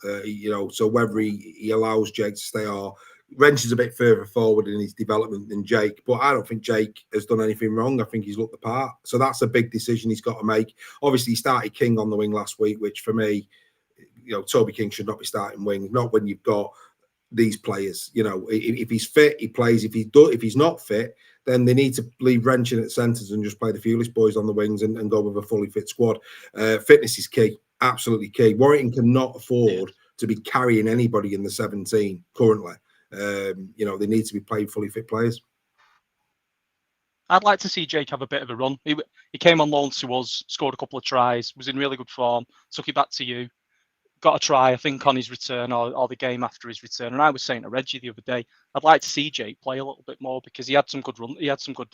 so whether he allows Jake to stay or Wrench is a bit further forward in his development than Jake, but I don't think Jake has done anything wrong. I think he's looked the part. So that's a big decision he's got to make. Obviously, he started King on the wing last week, which for me, Toby King should not be starting wing, not when you've got these players. If he's fit, he plays. If he's not fit, then they need to leave Wrench in at centres and just play the Fewless boys on the wings and go with a fully fit squad. Fitness is key, absolutely key. Warrington cannot afford to be carrying anybody in the 17 currently. They need to be playing fully fit players. I'd like to see Jake have a bit of a run. He came on loan to us, scored a couple of tries, was in really good form, took it back to you, got a try, I think, on his return or the game after his return. And I was saying to Reggie the other day, I'd like to see Jake play a little bit more, because he had some good run. He had some good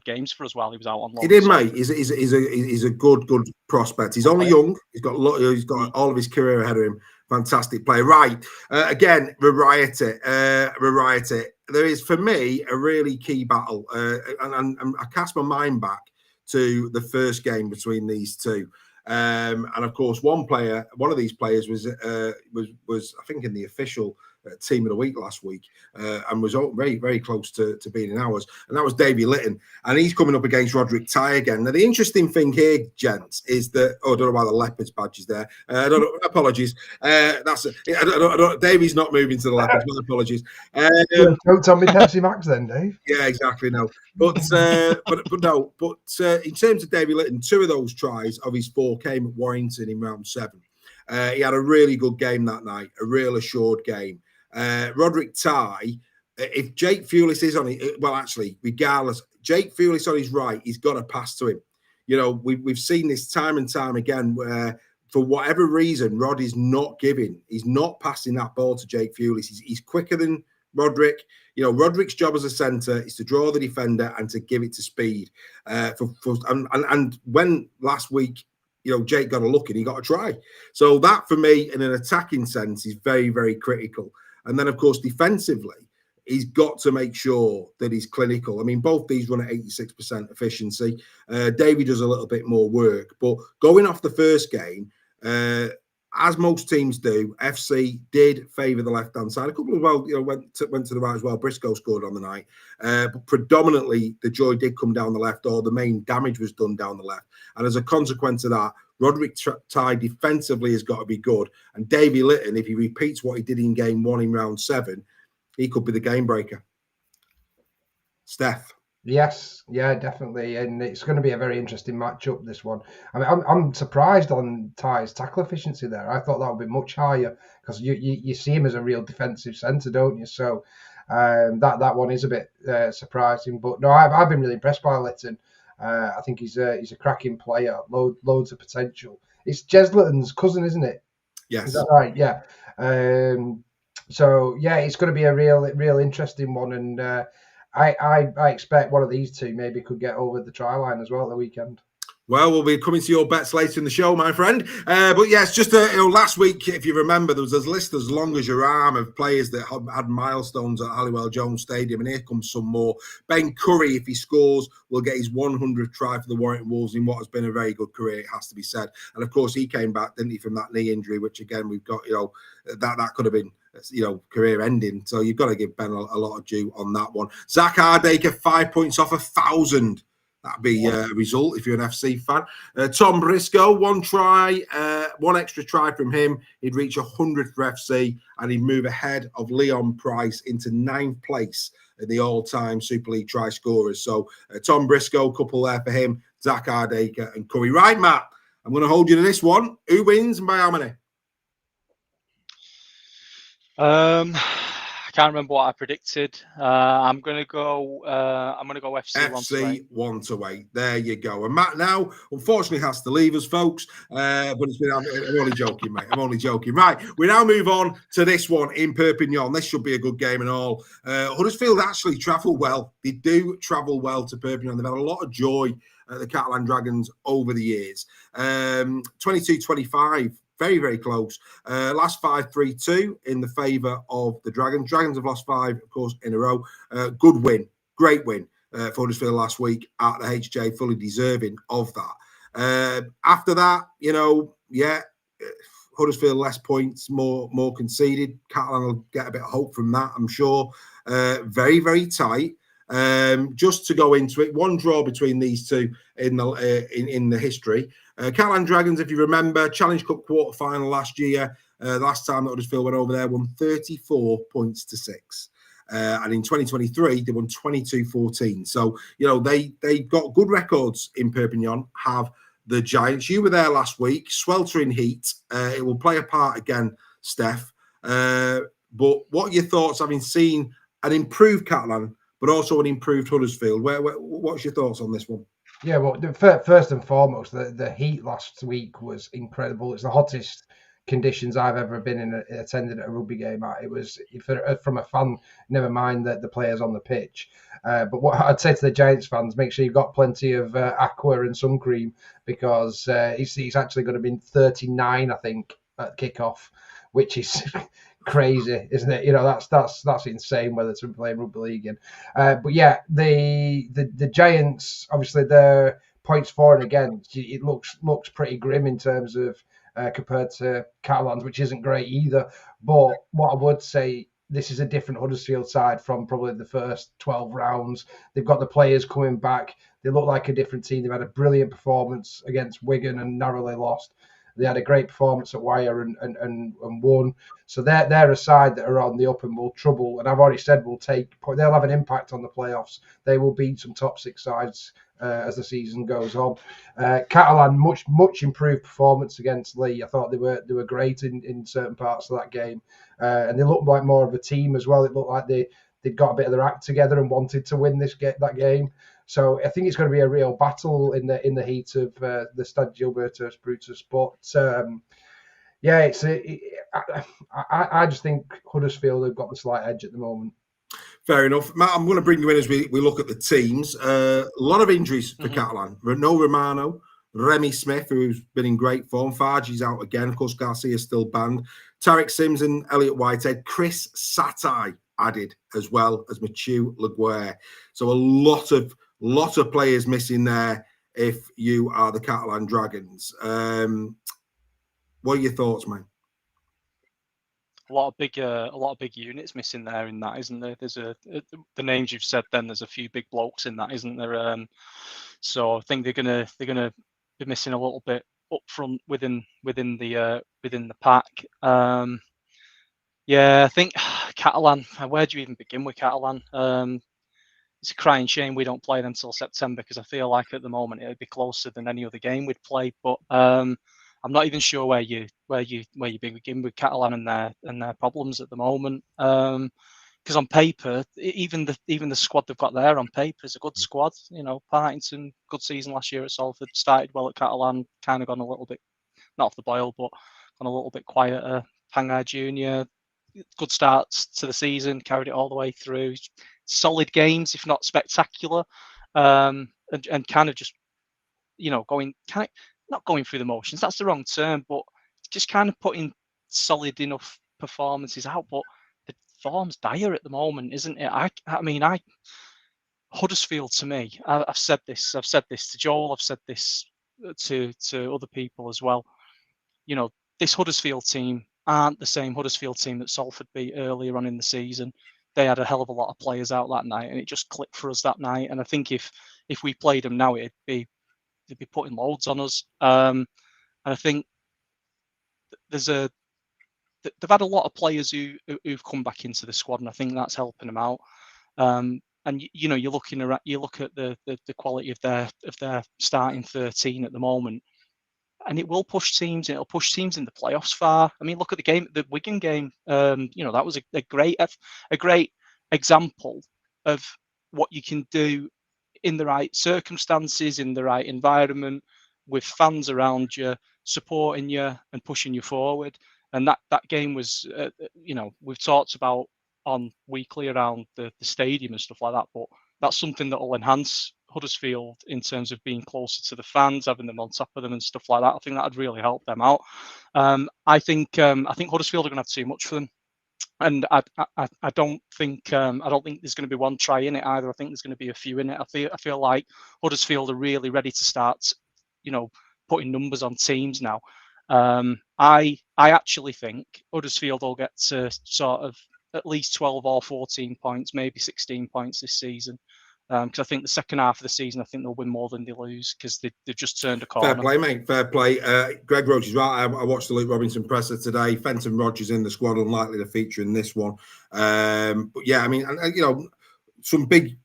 games for us while he was out on loan. He did, mate. He's a good prospect. He's only young. He's got all of his career ahead of him. Fantastic player. Right. Again, variety. There is, for me, a really key battle. And I cast my mind back to the first game between these two. And of course, one of these players was I think in the official team of the week last week, and was very, very close to being in ours, and that was Davy Litton, and he's coming up against Roderick Ty again. Now the interesting thing here, gents, is that I don't know why the Leopards badge is there. Apologies. Davy's not moving to the Leopards. My apologies. Don't tell me Pepsi Max then, Dave. Yeah, exactly. No, but in terms of Davy Litton, 2 of those tries of his 4 came at Warrington in round 7. He had a really good game that night, a real assured game. Roderick Ty, if Jake Fewless is on it, well, actually, regardless, Jake Fewless on his right, he's got to pass to him. We've seen this time and time again where, for whatever reason, Rod is not giving. He's not passing that ball to Jake Fewless. He's quicker than Roderick. Roderick's job as a centre is to draw the defender and to give it to speed. And when last week, Jake got a look and he got a try. So that, for me, in an attacking sense, is very, very critical. And then, of course, defensively, he's got to make sure that he's clinical. I mean, both these run at 86% efficiency. Davey does a little bit more work. But going off the first game, as most teams do, FC did favour the left-hand side. A couple as well, went to the right as well. Briscoe scored on the night. But predominantly, the joy did come down the left, or the main damage was done down the left. And as a consequence of that, Roderick Ty defensively has got to be good. And Davy Litton, if he repeats what he did in game 1 in round 7, he could be the game breaker. Stef. Yes, yeah, definitely, and it's going to be a very interesting matchup, this one. I mean, I'm surprised on Ty's tackle efficiency there. I thought that would be much higher, because you see him as a real defensive centre, don't you? So that one is a bit surprising, but no, I've been really impressed by Litton. I think he's a cracking player, loads of potential. It's Jez Litton's cousin, isn't it? Yes. Is that right? Yeah. So yeah, it's going to be a real interesting one, and I expect one of these two maybe could get over the try line as well at the weekend. Well, we'll be coming to your bets later in the show, my friend. But yes, just last week, if you remember, there was a list as long as your arm of players that had milestones at Halliwell Jones Stadium, and here comes some more. Ben Curry, if he scores, will get his 100th try for the Warrington Wolves in what has been a very good career, it has to be said. And of course, he came back, didn't he, from that knee injury, which again we've got, that could have been, career ending. So you've got to give Ben a lot of due on that one. Zach Hardaker, 5 points off 1,000. That'd be a result if you're an FC fan. Tom Briscoe, 1 try, 1 extra try from him. He'd reach 100 for FC, and he'd move ahead of Leon Price into 9th place in the all-time Super League try scorers. So Tom Briscoe, couple there for him, Zach Hardaker and Curry. Right, Matt, I'm going to hold you to this one. Who wins and by how many? I can't remember what I predicted. I'm gonna go FC 1-8. FC 1-8. There you go. And Matt now, unfortunately, has to leave us, folks. But it's been. I'm only joking, mate. I'm only joking. Right, we now move on to this one in Perpignan. This should be a good game and all. Huddersfield actually travel well. They do travel well to Perpignan. They've had a lot of joy at the Catalan Dragons over the years. 22-25. Very, very close. Last 5, 3-2 in the favour of the Dragons. Dragons have lost 5, of course, in a row. Good win. Great win for Huddersfield last week at the HJ, fully deserving of that. After that, Huddersfield less points, more conceded. Catalan will get a bit of hope from that, I'm sure. Very, very tight. Just to go into it, one draw between these two in the history. Catalan Dragons, if you remember, Challenge Cup quarter final last year. The last time that Huddersfield went over there, won 34 points to 6. And in 2023, they won 22-14. So, they've got good records in Perpignan, have the Giants. You were there last week, sweltering heat. It will play a part again, Stef. But what are your thoughts, having seen an improved Catalan, but also an improved Huddersfield? What's your thoughts on this one? Yeah, well, first and foremost, the heat last week was incredible. It's the hottest conditions I've ever been attended at a rugby game at. It was, from a fan, never mind the players on the pitch. But what I'd say to the Giants fans, make sure you've got plenty of aqua and sun cream, because it's actually going to be 39, I think, at kickoff, which is crazy, isn't it? That's insane whether to play rugby league in. But yeah, the Giants, obviously their points for and against, it looks pretty grim in terms of compared to Catalans, which isn't great either. But what I would say, this is a different Huddersfield side from probably the first 12 rounds. They've got the players coming back. They look like a different team. They've had a brilliant performance against Wigan and narrowly lost. They had a great performance at Wire and won. So they're a side that are on the up and will trouble. And I've already said they'll have an impact on the playoffs. They will beat some top 6 sides as the season goes on. Catalan, much improved performance against Leigh. I thought they were great in certain parts of that game, and they looked like more of a team as well. It looked like they'd got a bit of their act together and wanted to win that game. So I think it's going to be a real battle in the heat of the Stade Gilberto Brutus. But I just think Huddersfield have got the slight edge at the moment. Fair enough. Matt, I'm going to bring you in as we look at the teams. A lot of injuries for Catalan. No Romano, Remy Smith, who's been in great form. Farji's out again. Of course, Garcia's still banned. Tarek Sims and Elliot Whitehead. Chris Satai added, as well as Mathieu Laguerre. So a lot of players missing there if you are the Catalan Dragons. What are your thoughts, man? A lot of big units missing there in that, isn't there? There's the names you've said. Then there's a few big blokes in that, isn't there? So I think they're gonna be missing a little bit up front within the pack. Yeah, I think Catalan. Where do you even begin with Catalan? It's a crying shame we don't play them until September, because I feel like at the moment it would be closer than any other game we'd play. But I'm not even sure where you begin with Catalan and their problems at the moment. Because on paper, even the squad they've got there on paper is a good squad. Partington, good season last year at Salford, started well at Catalan, kind of gone a little bit, not off the boil, but gone a little bit quieter. Pangai Junior, good starts to the season, carried it all the way through. Solid games, if not spectacular, and kind of just not going through the motions. That's the wrong term, but just kind of putting solid enough performances out. But the form's dire at the moment, isn't it? I mean, Huddersfield, to me, I've said this to Joel. I've said this to other people as well. This Huddersfield team aren't the same Huddersfield team that Salford beat earlier on in the season. They had a hell of a lot of players out that night, and it just clicked for us that night. And I think if we played them now, they'd be putting loads on us. And I think they've had a lot of players who've come back into the squad, and I think that's helping them out. And you look at the quality of their starting 13 at the moment. and it will push teams, and it'll push teams in the playoffs far. I mean, look at the Wigan game. That was a great example of what you can do in the right circumstances, in the right environment, with fans around you, supporting you and pushing you forward. And that game was, we've talked about on weekly around the stadium and stuff like that, but that's something that will enhance Huddersfield in terms of being closer to the fans, having them on top of them and stuff like that. I think that would really help them out. I think Huddersfield are going to have too much for them, and I don't think there's going to be one try in it either. I think there's going to be a few in it. I feel like Huddersfield are really ready to start, putting numbers on teams now. I actually think Huddersfield will get to sort of at least 12 or 14 points, maybe 16 points this season. Because I think the second half of the season, I think they'll win more than they lose because they've just turned a corner. Fair play, mate. Fair play. Greg Roach is right. I watched the Luke Robinson presser today. Fenton Rodgers in the squad, unlikely to feature in this one. But yeah, I mean, some big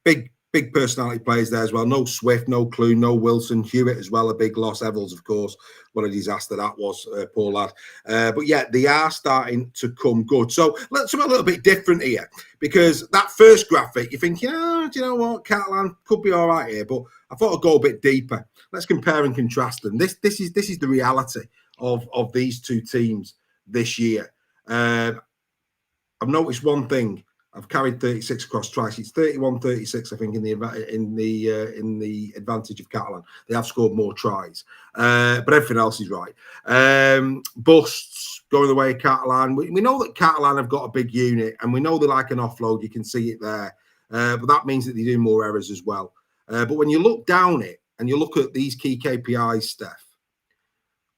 personality players there as well. No Swift, no Clune, no Wilson. Hewitt as well, a big loss. Evans, of course, what a disaster that was, poor lad. But yeah, they are starting to come good. So let's do a little bit different here, because that first graphic, you're thinking, do you know what, Catalan could be all right here, but I thought I'd go a bit deeper. Let's compare and contrast them. This is the reality of these two teams this year. I've noticed one thing. I've carried 36 across twice. It's 31-36, I think, in the advantage of Catalan. They have scored more tries, but everything else is right. Busts going the way of Catalan. We know that Catalan have got a big unit, and we know they like an offload. You can see it there, but that means that they do more errors as well. But when you look down it and you look at these key KPIs, Stef,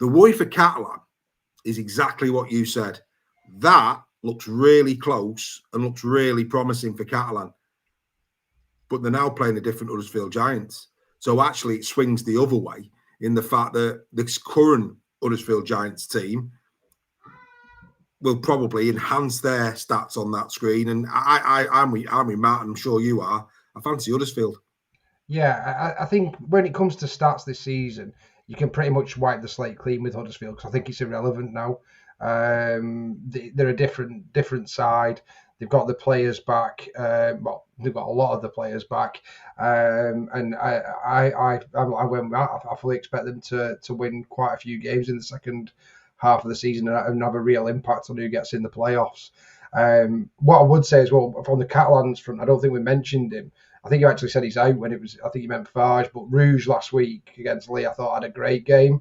the worry for Catalan is exactly what you said. That looks really close and looks really promising for Catalan. But they're now playing a different Huddersfield Giants. So actually it swings the other way in the fact that this current Huddersfield Giants team will probably enhance their stats on that screen. And I'm with Matt, I'm sure you are. I fancy Huddersfield. Yeah, I think when it comes to stats this season, you can pretty much wipe the slate clean with Huddersfield, because I think it's irrelevant now. They're a different side. They've got the players back. They've got a lot of the players back, and I fully expect them to win quite a few games in the second half of the season and have a real impact on who gets in the playoffs. What I would say as well, from the Catalans front, I don't think we mentioned him. I think you actually said he's out when it was. I think you meant Farge, but Rouge last week against Leigh, I thought had a great game.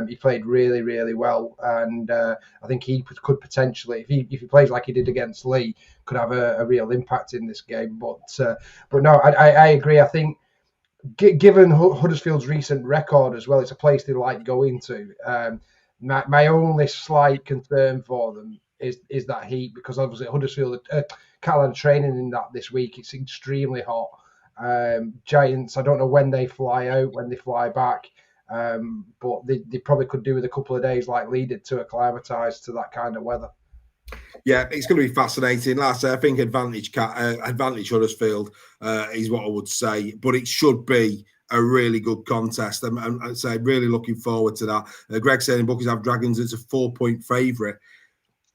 He played really, really well, and I think he could potentially, if he plays like he did against Leigh, could have a real impact in this game. But no, I agree. I think given Huddersfield's recent record as well, it's a place they like going to. My only slight concern for them is that heat, because obviously Huddersfield, Catalan training in that this week. It's extremely hot. Giants, I don't know when they fly out, when they fly back. But they probably could do with a couple of days like Leigh did to acclimatise to that kind of weather. Yeah, it's going to be fascinating. Like I say, I think advantage Huddersfield is what I would say, but it should be a really good contest. I'd say really looking forward to that. Greg saying bookies have Dragons as a 4-point favourite.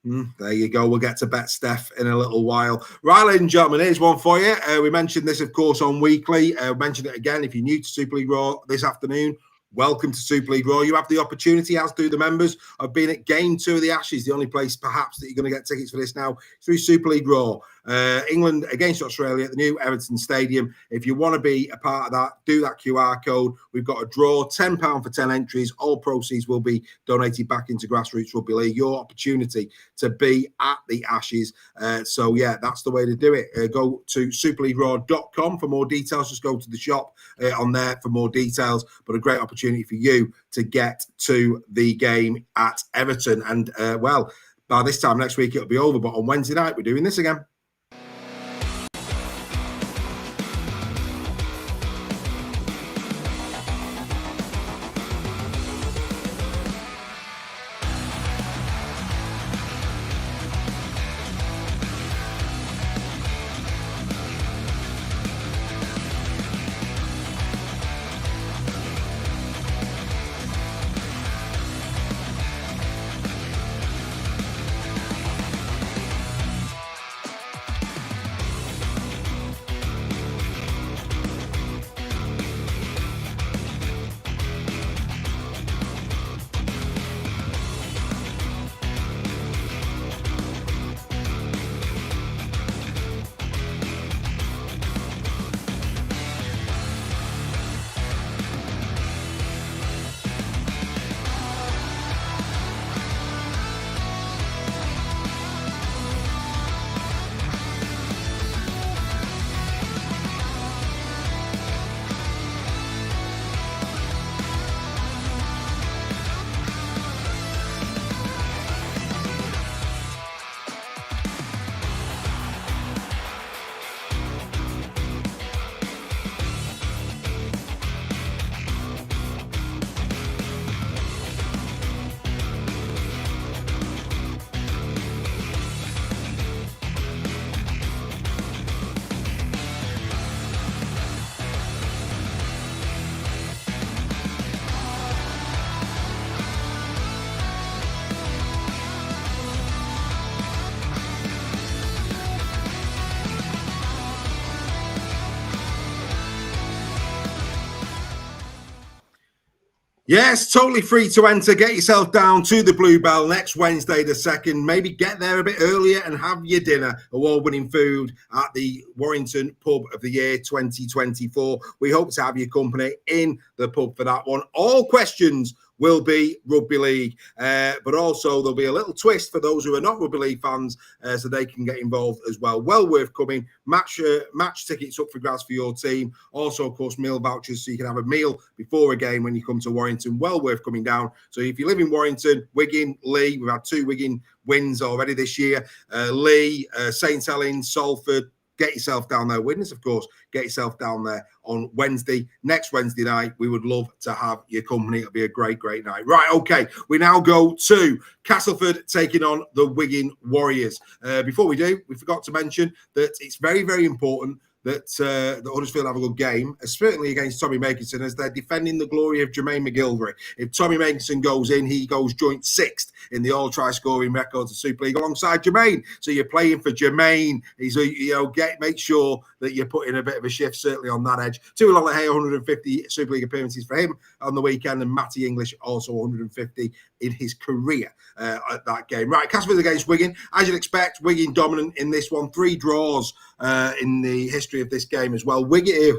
There you go. We'll get to bet Stef in a little while. Right, ladies and gentlemen, here's one for you. We mentioned this, of course, on Weekly. Mentioned it again. If you're new to Super League Raw this afternoon, welcome to Super League Raw. You have the opportunity, as do the members, of being at Game 2 of the Ashes, the only place perhaps that you're going to get tickets for this now through Super League Raw. England against Australia at the new Everton Stadium. If you want to be a part of that, do that QR code. We've got a draw, £10 for 10 entries. All proceeds will be donated back into Grassroots Rugby League. Your opportunity to be at the Ashes. So, yeah, that's the way to do it. Go to superleagueraw.com for more details. Just go to the shop on there for more details. But a great opportunity for you to get to the game at Everton. And, by this time next week, it'll be over. But on Wednesday night, we're doing this again. Yes, totally free to enter. Get yourself down to the Bluebell next Wednesday the 2nd. Maybe get there a bit earlier and have your dinner. Award-winning food at the Warrington Pub of the Year 2024. We hope to have your company in the pub for that one. All questions will be rugby league, but also there'll be a little twist for those who are not rugby league fans, so they can get involved as well. Well worth coming. Match tickets up for grabs for your team. Also, of course, meal vouchers so you can have a meal before a game when you come to Warrington. Well worth coming down. So if you live in Warrington, Wigan, Leigh, we've had 2 Wigan wins already this year. Leigh, St Helens, Salford. Get yourself down there. Witness, of course, get yourself down there on Wednesday. Next Wednesday night, we would love to have your company. It'll be a great, great night. Right, okay. We now go to Castleford taking on the Wigan Warriors. Before we do, we forgot to mention that it's very, very important that Huddersfield have a good game, certainly against Tommy Makinson, as they're defending the glory of Jermaine McGilvery. If Tommy Makinson goes in, he goes joint 6th in the all-try scoring records of Super League alongside Jermaine. So you're playing for Jermaine. He's make sure that you're putting a bit of a shift, certainly on that edge. Tuilala Hay, 150 Super League appearances for him on the weekend, and Matty English also 150 in his career at that game. Right, Castleford against Wigan. As you'd expect, Wigan dominant in this one. 3 draws in the history of this game as well. Wigan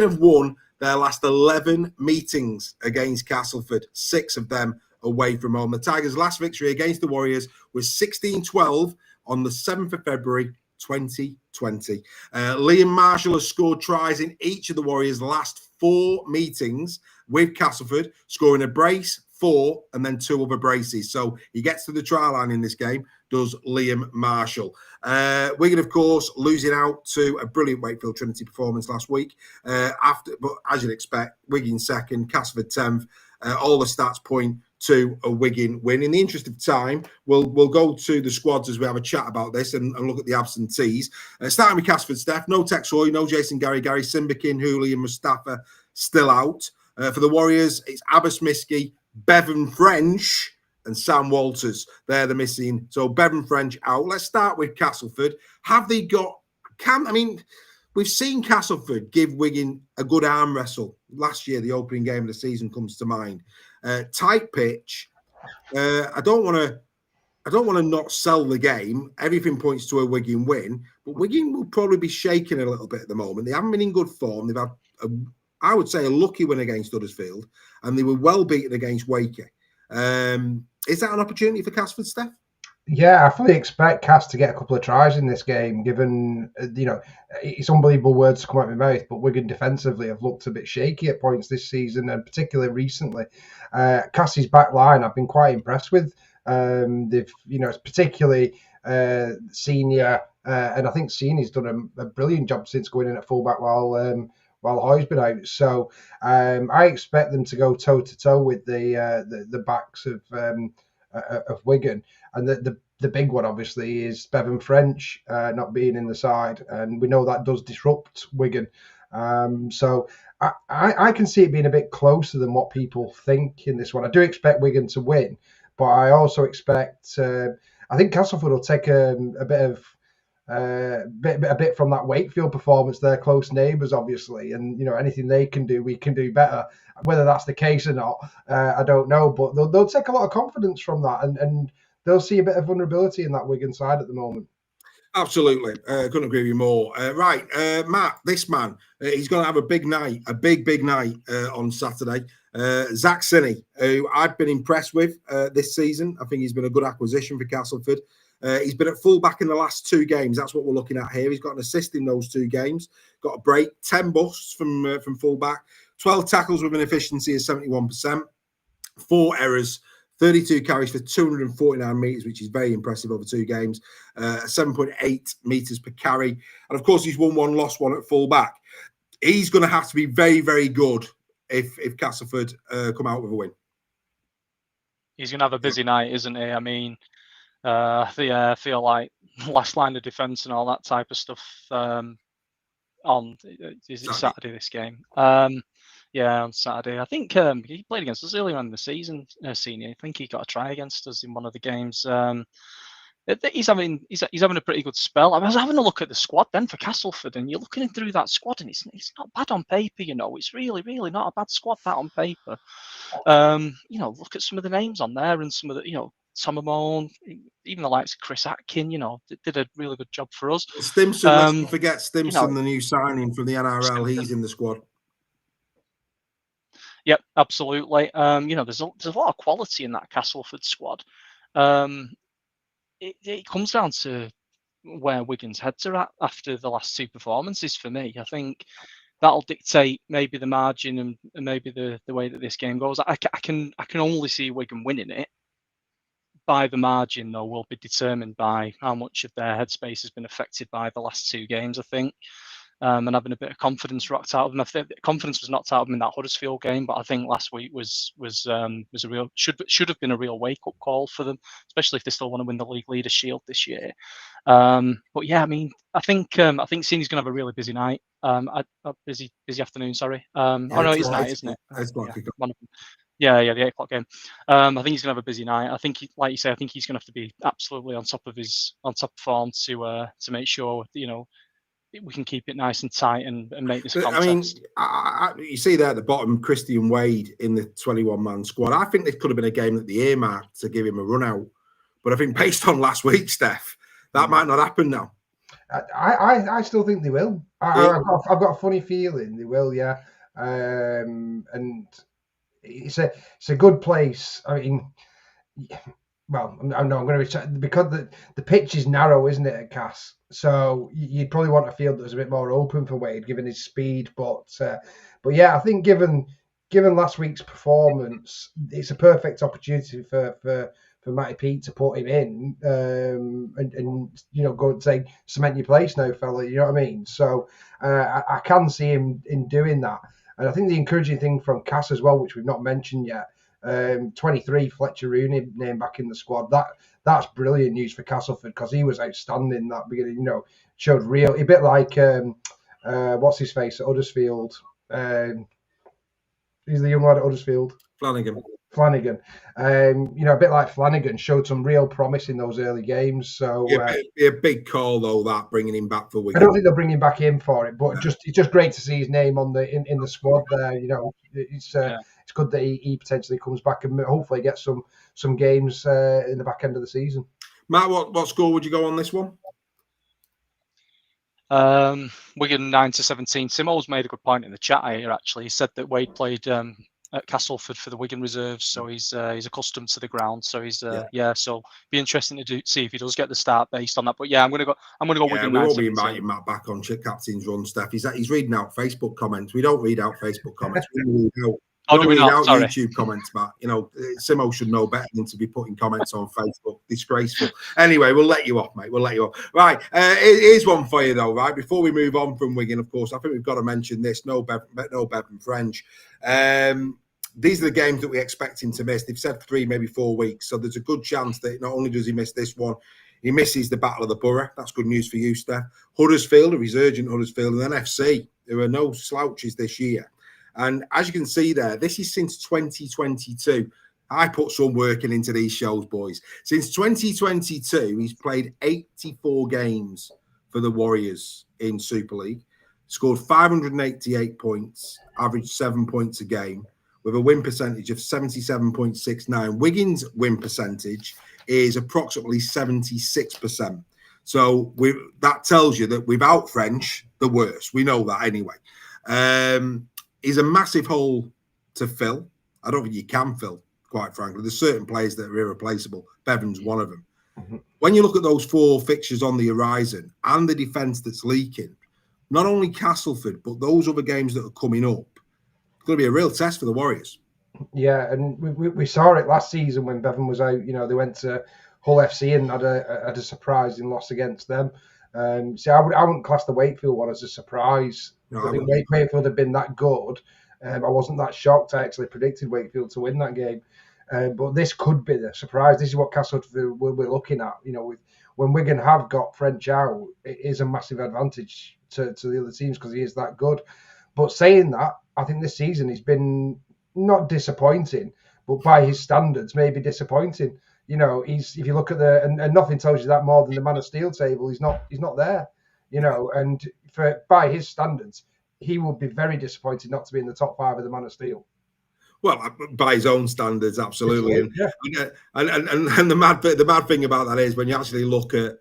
have won their last 11 meetings against Castleford, 6 of them away from home. The Tigers' last victory against the Warriors was 16-12 on the 7th of February 2020. Liam Marshall has scored tries in each of the Warriors' last 4 meetings with Castleford, scoring a brace, 4, and then 2 other braces. So he gets to the try line in this game, does Liam Marshall. Wigan, of course, losing out to a brilliant Wakefield Trinity performance last week. But as you'd expect, Wigan 2nd, Castleford 10th. All the stats point to a Wigan win. In the interest of time, we'll go to the squads as we have a chat about this and look at the absentees. Starting with Castleford, Stef, no Tex Roy, no Jason Gary Simbikin, Hooley and Mustafa still out. For the Warriors, it's Abbas Miski, Bevan French and Sam Walters. They're the missing. So Bevan French out. Let's start with Castleford. Have they got... we've seen Castleford give Wigan a good arm wrestle. Last year, the opening game of the season comes to mind. Tight pitch. I don't want to not sell the game. Everything points to a Wigan win, but Wigan will probably be shaking a little bit at the moment. They haven't been in good form. They've had, I would say, a lucky win against Huddersfield, and they were well beaten against Wakey. Is that an opportunity for Castleford, Steph? Yeah, I fully expect Cass to get a couple of tries in this game, given, it's unbelievable words to come out of my mouth, but Wigan defensively have looked a bit shaky at points this season, and particularly recently. Cass's back line I've been quite impressed with. They've, particularly Senior, and I think Senior's done a brilliant job since going in at fullback while Hoy's been out. So I expect them to go toe-to-toe with the backs of Wigan. And the big one, obviously, is Bevan French not being in the side. And we know that does disrupt Wigan. So I can see it being a bit closer than what people think in this one. I do expect Wigan to win, but I also expect... I think Castleford will take a bit from that Wakefield performance. They're close neighbours, obviously, and anything they can do, we can do better. Whether that's the case or not, I don't know. But they'll take a lot of confidence from that, and they'll see a bit of vulnerability in that Wigan side at the moment. Absolutely, couldn't agree with you more. Right, Matt, this man, he's going to have a big night, big night on Saturday. Zach Sinney, who I've been impressed with this season. I think he's been a good acquisition for Castleford. He's been at fullback in the last 2 games. That's what we're looking at here. He's got an assist in those 2 games. Got a break, 10 busts from fullback, 12 tackles with an efficiency of 71%, 4 errors, 32 carries for 249 metres, which is very impressive over 2 games, 7.8 metres per carry. And, of course, he's won 1, lost 1 at fullback. He's going to have to be very, very good if Castleford come out with a win. He's going to have a busy night, isn't he? I mean, I feel like last line of defence and all that type of stuff is it Saturday, this game? Yeah, on Saturday. I think he played against us earlier in the season, Senior. I think he got a try against us in one of the games. He's having a pretty good spell. I was having a look at the squad then for Castleford, and you're looking through that squad, and it's not bad on paper. It's really, really not a bad squad that on paper. Look at some of the names on there, and some of the Tom Amon, even the likes of Chris Atkin. Did a really good job for us. Stimson, let's not forget Stimson, the new signing from the NRL. Stimson. He's in the squad. Yep, absolutely. There's a lot of quality in that Castleford squad. It comes down to where Wigan's heads are at after the last two performances for me. I think that'll dictate maybe the margin and maybe the way that this game goes. I can only see Wigan winning it. By the margin, though, will be determined by how much of their headspace has been affected by the last two games, I think. And having a bit of confidence rocked out of them. I think confidence was knocked out of them in that Huddersfield game, but I think last week was a real should have been a real wake up call for them, especially if they still want to win the League Leaders Shield this year. But yeah, I mean, I think Sini's going to have a really busy night. Busy afternoon. Sorry. No, it's night, isn't it? It's Yeah, the 8 o'clock game. I think he's going to have a busy night. I think, like you say, I think he's going to have to be absolutely on top of form to make sure we can keep it nice and tight and make this contest. I mean, you see there at the bottom, Christian Wade in the 21-man squad. I think this could have been a game that the earmarked to give him a run out. But I think based on last week, Steph, that might not happen now. I still think they will. I've got a funny feeling they will, yeah. And it's a good place. I mean, well, I'm going to because the pitch is narrow, isn't it, at Cass? So you'd probably want a field that was a bit more open for Wade, given his speed. But yeah, I think given last week's performance, it's a perfect opportunity for Matty Pete to put him in and go and say, cement your place now, fella. You know what I mean? So I can see him in doing that. And I think the encouraging thing from Cass as well, which we've not mentioned yet, 23 Fletcher Rooney named back in the squad. That's brilliant news for Castleford because he was outstanding that beginning. Showed a bit like what's his face at Huddersfield. He's the young lad at Huddersfield. Flanagan. A bit like Flanagan, showed some real promise in those early games. So it'd be a big call though, that bringing him back for Wigan. I don't think they'll bring him back in for it, but it's just great to see his name on in the squad there. It's good that he potentially comes back and hopefully gets some games in the back end of the season. Matt, what score would you go on this one? Wigan 9-17. Simo's made a good point in the chat here. Actually, he said that Wade played at Castleford for the Wigan reserves, so he's accustomed to the ground. So so be interesting to see if he does get the start based on that. But yeah, I'm gonna go Wigan. We won't be inviting Matt back on Captain's Run, Steph. He's reading out Facebook comments. We don't read out Facebook comments. We read out YouTube comments, Matt. Simo should know better than to be putting comments on Facebook. Disgraceful. Anyway, we'll let you off, mate. We'll let you off. Right, here's one for you though. Right, before we move on from Wigan, of course, I think we've got to mention this. No Bevan French. These are the games that we expect him to miss. They've said 3, maybe 4 weeks. So there's a good chance that not only does he miss this one, he misses the Battle of the Borough. That's good news for you, Steph. Huddersfield, a resurgent Huddersfield, and then FC. There are no slouches this year. And as you can see there, this is since 2022. I put some working into these shows, boys. Since 2022, he's played 84 games for the Warriors in Super League, scored 588 points, averaged 7 points a game, with a win percentage of 77.69. Wigan's win percentage is approximately 76%. So that tells you that without French, the worst. We know that anyway. He's a massive hole to fill. I don't think you can fill, quite frankly. There's certain players that are irreplaceable. Bevan's one of them. Mm-hmm. When you look at those 4 fixtures on the horizon and the defence that's leaking, not only Castleford, but those other games that are coming up, it's going to be a real test for the Warriors. Yeah, and we saw it last season when Bevan was out. They went to Hull FC and had a surprising loss against them. I wouldn't class the Wakefield one as a surprise. No, I think Wakefield had been that good. I wasn't that shocked. I actually predicted Wakefield to win that game. But this could be the surprise. This is what Castleford we're looking at. When Wigan have got French out, it is a massive advantage to the other teams because he is that good. But saying that, I think this season he's been not disappointing, but by his standards, maybe disappointing. You know, if you look at and nothing tells you that more than the Man of Steel table. He's not there. You know, and by his standards, he will be very disappointed not to be in the top 5 of the Man of Steel. Well, by his own standards, absolutely. Yeah. And the mad thing about that is when you actually look at,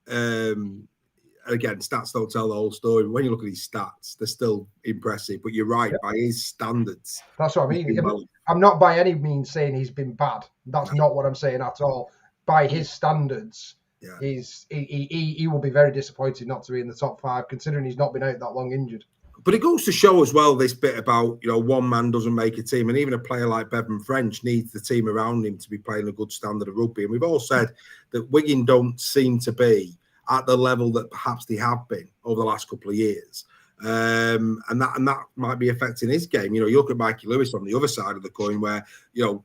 again, stats don't tell the whole story. But when you look at his stats, they're still impressive. But you're right, by his standards. That's what I mean. I'm not by any means saying he's been bad. That's not what I'm saying at all. By his standards, he will be very disappointed not to be in the top 5, considering he's not been out that long injured. But it goes to show as well this bit about, you know, one man doesn't make a team, and even a player like Bevan French needs the team around him to be playing a good standard of rugby. And we've all said that Wigan don't seem to be at the level that perhaps they have been over the last couple of years. And that might be affecting his game. You know, you look at Mikey Lewis on the other side of the coin, where, you know,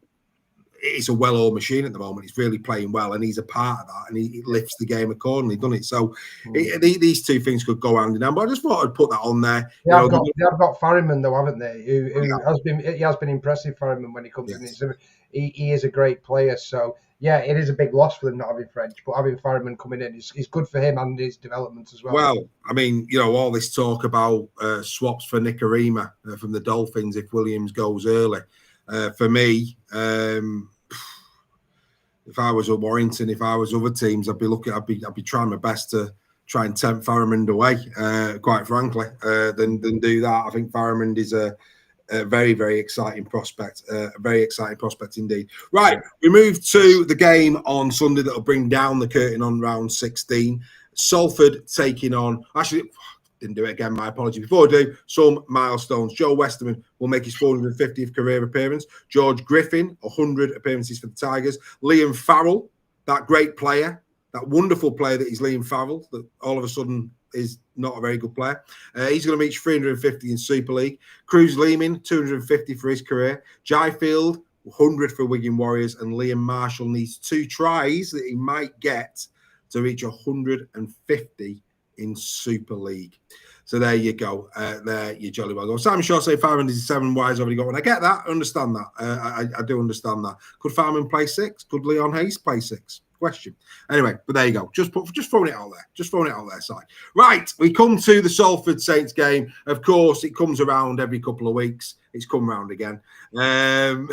it's a well-oiled machine at the moment. He's really playing well, and he's a part of that, and he lifts the game accordingly, doesn't it? So these two things could go hand in hand. But I just thought I'd put that on there. They have got Farriman though, haven't they? He has been impressive, Farriman, when he comes in. He is a great player. So yeah, it is a big loss for them not having French, but having Farriman coming in is good for him and his development as well. Well, I mean, you know, all this talk about swaps for Nicarima from the Dolphins if Williams goes early. For me, if I was at Warrington, if I was other teams, I'd be trying my best to try and tempt Farriman away, quite frankly, than do that. I think Farriman is a very, very exciting prospect, a very exciting prospect indeed. Right, we move to the game on Sunday that will bring down the curtain on round 16. Salford taking on, actually, didn't do it again, my apology. Before I do, some milestones. Joe Westerman will make his 450th career appearance. George Griffin, 100 appearances for the Tigers. Liam Farrell, that great player, that wonderful player that is Liam Farrell, that all of a sudden is not a very good player. He's going to reach 350 in Super League. Cruz Lehman, 250 for his career. Jaifield, 100 for Wigan Warriors. And Liam Marshall needs 2 tries that he might get to reach 150 in Super League. So there you go. There you jolly well go. Simon Shaw say 507 Wise already got one. I get that. I understand that. I do understand that. Could Farman play 6? Could Leon Hayes play 6? Question. Anyway, but there you go. Just throwing it out there. Just throwing it out there, Si. Right, we come to the Salford Saints game. Of course, it comes around every couple of weeks. It's come round again. I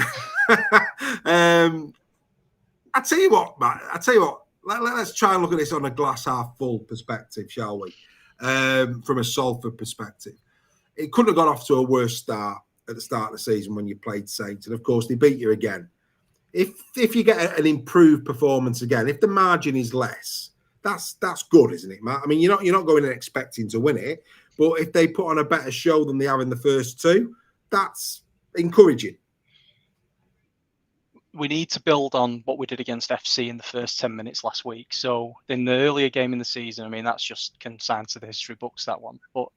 tell you what, Matt. Let's try and look at this on a glass half full perspective, shall we? From a Salford perspective, it couldn't have got off to a worse start at the start of the season when you played Saints, and of course they beat you again. If you get an improved performance again, if the margin is less, that's good, isn't it, Matt? I mean, you're not going in expecting to win it, but if they put on a better show than they have in the first 2, that's encouraging. We need to build on what we did against FC in the first 10 minutes last week. So in the earlier game in the season, I mean, that's just consigned to the history books, that one. But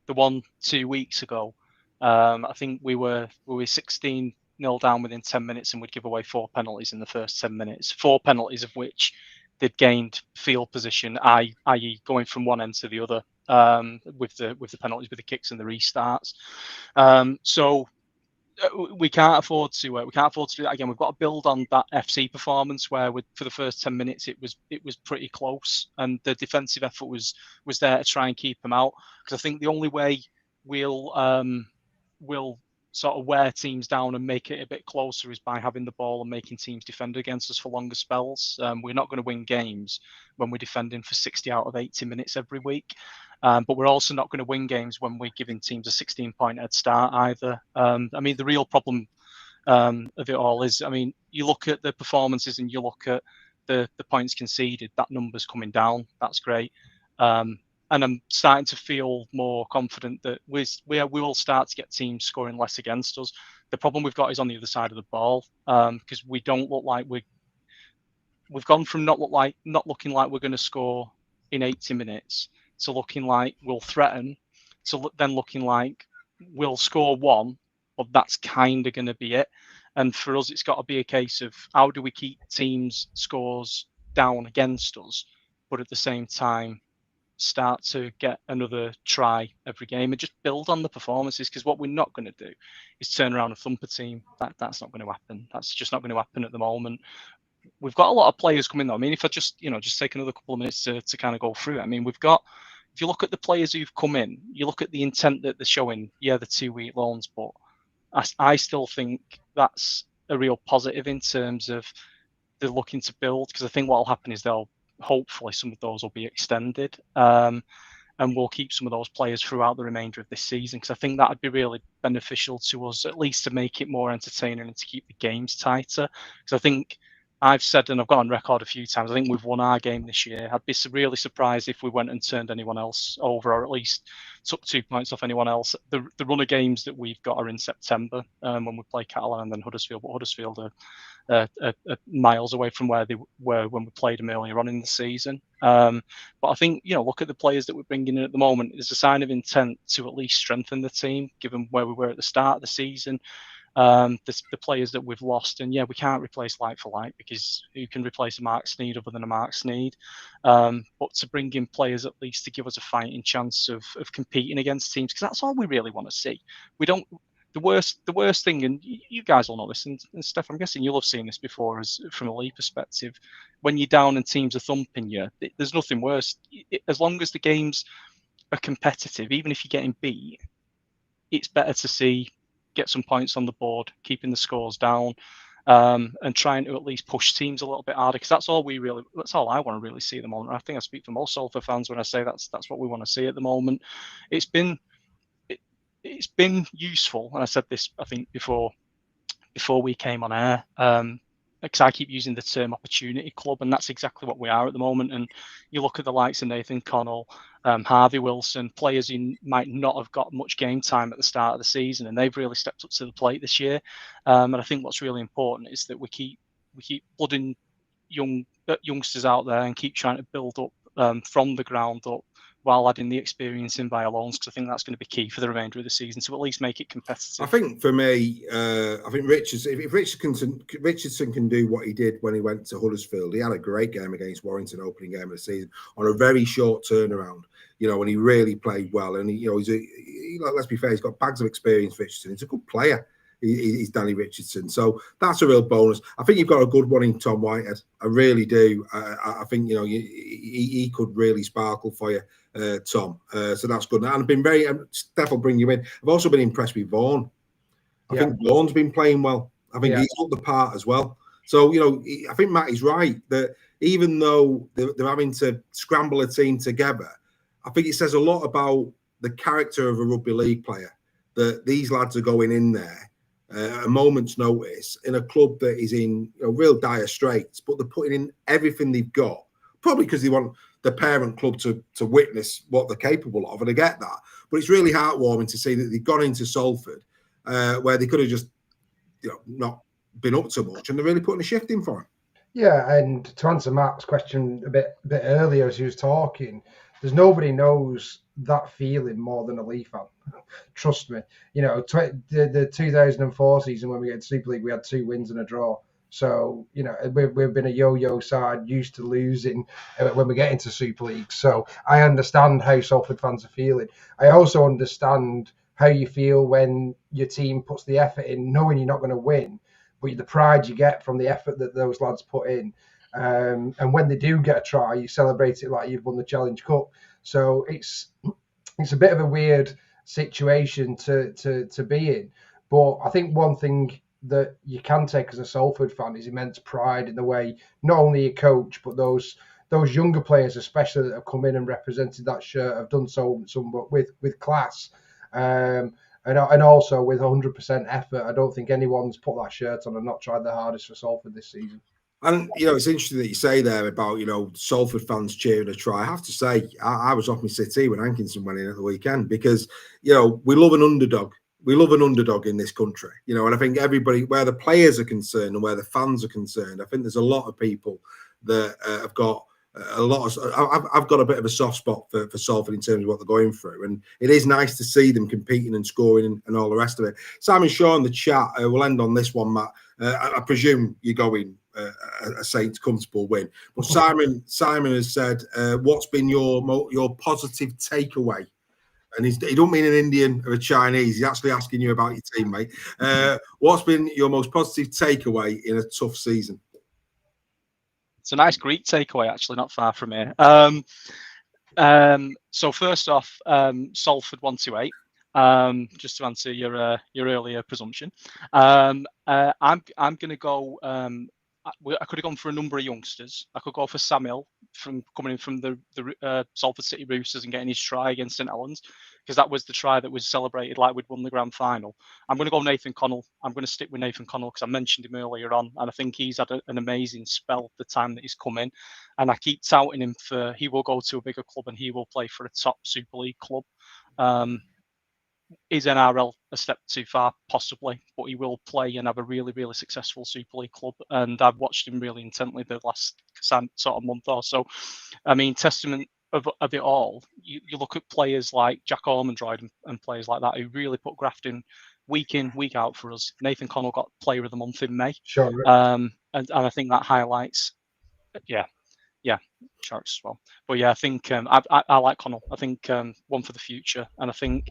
the one 2 weeks ago, I think we were 16-0 down within 10 minutes, and we'd give away 4 penalties in the first 10 minutes. 4 penalties of which they'd gained field position, i.e. going from one end to the other with the penalties, with the kicks and the restarts. So we can't afford to do that again. We've got to build on that FC performance where for the first 10 minutes it was pretty close, and the defensive effort was there to try and keep them out. Because I think the only way we'll sort of wear teams down and make it a bit closer is by having the ball and making teams defend against us for longer spells. We're not going to win games when we're defending for 60 out of 80 minutes every week. But we're also not going to win games when we're giving teams a 16-point head start either. I mean, the real problem of it all is, I mean, you look at the performances and you look at the points conceded, that number's coming down. That's great. And I'm starting to feel more confident that we will start to get teams scoring less against us. The problem we've got is on the other side of the ball, because we don't look like we've gone from not looking like we're going to score in 80 minutes to looking like we'll threaten, to then looking like we'll score 1, but that's kind of going to be it. And for us, it's got to be a case of how do we keep teams' scores down against us, but at the same time start to get another try every game and just build on the performances. Because what we're not going to do is turn around and thump a team. That's not going to happen. That's just not going to happen at the moment. we've got a lot of players coming though. I mean, if I just take another couple of minutes to kind of go through it. I mean, we've got, if you look at the players who've come in, you look at the intent that they're showing. Yeah, the 2-week loans, but I still think that's a real positive in terms of they're looking to build, because I think what will happen is hopefully some of those will be extended. And we'll keep some of those players throughout the remainder of this season, because I think that would be really beneficial to us, at least to make it more entertaining and to keep the games tighter. Because I think I've said, and I've got on record a few times, I think we've won our game this year. I'd be really surprised if we went and turned anyone else over, or at least took 2 points off anyone else. The run of games that we've got are in September, when we play Catalans and then Huddersfield. But Huddersfield are miles away from where they were when we played them earlier on in the season. But I think, look at the players that we're bringing in at the moment. There's a sign of intent to at least strengthen the team, given where we were at the start of the season. The players that we've lost, and we can't replace like for like, because who can replace a Mark Sneed other than a Mark Sneed? But to bring in players at least to give us a fighting chance of competing against teams, because that's all we really want to see. We don't. The worst thing, and you guys all know this, and Stef, I'm guessing you'll have seen this before, as from a Leigh perspective, when you're down and teams are thumping you, there's nothing worse. As long as the games are competitive, even if you're getting beat, it's better to get some points on the board, keeping the scores down, and trying to at least push teams a little bit harder, because that's all I want to really see at the moment. I think I speak for most Salford fans when I say that's what we want to see at the moment. It's been useful, and I said this, I think, before we came on air, because I keep using the term opportunity club, and that's exactly what we are at the moment. And you look at the likes of Nathan Connell, Harvey Wilson, players who might not have got much game time at the start of the season, and they've really stepped up to the plate this year. And I think what's really important is that we keep blooding youngsters out there and keep trying to build up from the ground up, while adding the experience in via loans, because I think that's going to be key for the remainder of the season to at least make it competitive. I think for me, I think if Richardson can do what he did when he went to Huddersfield, he had a great game against Warrington, opening game of the season, on a very short turnaround. When he really played well, and let's be fair, he's got bags of experience. Richardson, he's a good player. He's Danny Richardson, so that's a real bonus. I think you've got a good one in Tom Whitehead. I really do. I think he could really sparkle for you, Tom. So that's good. And I've been very. Stef will bring you in. I've also been impressed with Vaughan. I think Vaughan's been playing well. I think he's up the part as well. So I think Matt is right that even though they're having to scramble a team together, I think it says a lot about the character of a rugby league player that these lads are going in there a moment's notice in a club that is in real dire straits, but they're putting in everything they've got, probably because they want the parent club to witness what they're capable of, and I get that. But it's really heartwarming to see that they've gone into Salford, where they could have just not been up to much, and they're really putting a shift in for them. Yeah, and to answer Matt's question a bit earlier as he was talking, there's nobody knows that feeling more than a Leigh fan. Trust me. The 2004 season when we get Super League, we had 2 wins and a draw. So, we've been a yo-yo side, used to losing when we get into Super League. So I understand how Salford fans are feeling. I also understand how you feel when your team puts the effort in, knowing you're not going to win, but the pride you get from the effort that those lads put in. And when they do get a try, you celebrate it like you've won the Challenge Cup. So it's a bit of a weird situation to be in. But I think one thing that you can take as a Salford fan is immense pride in the way not only your coach, but those younger players, especially that have come in and represented that shirt, have done so with class. And also with 100% effort. I don't think anyone's put that shirt on and not tried their hardest for Salford this season. And, it's interesting that you say there about, Salford fans cheering a try. I have to say, I was off my city when Hankinson went in at the weekend because, we love an underdog. We love an underdog in this country, and I think everybody, where the players are concerned and where the fans are concerned, I think there's a lot of people that have got a lot of. I've got a bit of a soft spot for Salford in terms of what they're going through, and it is nice to see them competing and scoring and all the rest of it. Simon Shaw in the chat. We'll end on this one, Matt. I presume you're going a Saints comfortable win, but Simon has said, "What's been your positive takeaway?" And he don't mean an Indian or a Chinese. He's actually asking you about your team, mate. What's been your most positive takeaway in a tough season? It's a nice Greek takeaway, actually, not far from here. So first off, Salford 128. Just to answer your earlier presumption, I'm going to go. I could have gone for a number of youngsters. I could go for Samuel coming in from the Salford City Roosters and getting his try against St Helens, because that was the try that was celebrated like we'd won the grand final. I'm going to go Nathan Connell. I'm going to stick with Nathan Connell because I mentioned him earlier on, and I think he's had an amazing spell the time that he's come in, and I keep touting him for he will go to a bigger club and he will play for a top Super League club. Is NRL a step too far? Possibly, but he will play and have a really, really successful Super League club. And I've watched him really intently the last sort of month or so. I mean, testament of it all, you look at players like Jack Ormondroyd and players like that who really put graft in, week out for us. Nathan Connell got Player of the Month in May. Sure. And I think that highlights, Sharks as well. But yeah, I think I like Connell. I think one for the future, and I think,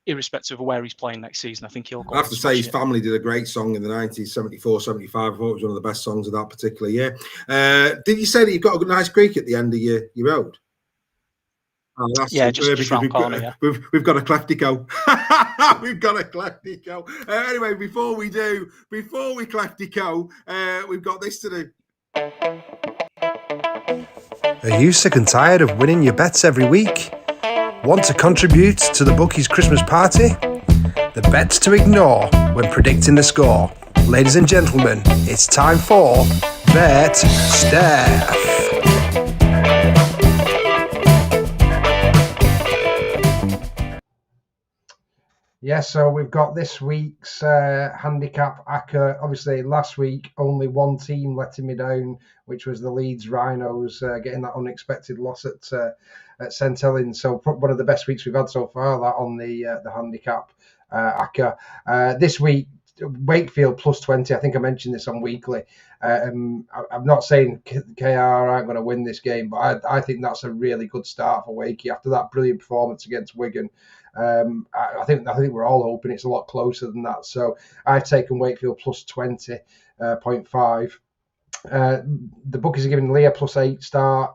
irrespective of where he's playing next season, I think he'll go. I have to say his family did a great song in the 90s, 74, 75. I thought it was one of the best songs of that particular year. Did you say that you've got a nice creek at the end of your road? Oh, that's just round corner, yeah. We've got a Cleftico. We've got a Cleftico. Anyway, before we Cleftico, we've got this to do. Are you sick and tired of winning your bets every week? Want to contribute to the bookies' Christmas party? The bets to ignore when predicting the score. Ladies and gentlemen, it's time for Bet Stef. Yeah, so we've got this week's handicap ACCA. Obviously, last week, only one team letting me down, which was the Leeds Rhinos, getting that unexpected loss at St Helens. So one of the best weeks we've had so far, that on the handicap ACCA. This week, Wakefield plus 20. I think I mentioned this on Weekly. I'm not saying KR aren't going to win this game, but I think that's a really good start for Wakey after that brilliant performance against Wigan. I think we're all hoping it's a lot closer than that. So I've taken Wakefield plus 20.5. The bookies are giving Leah plus 8 start.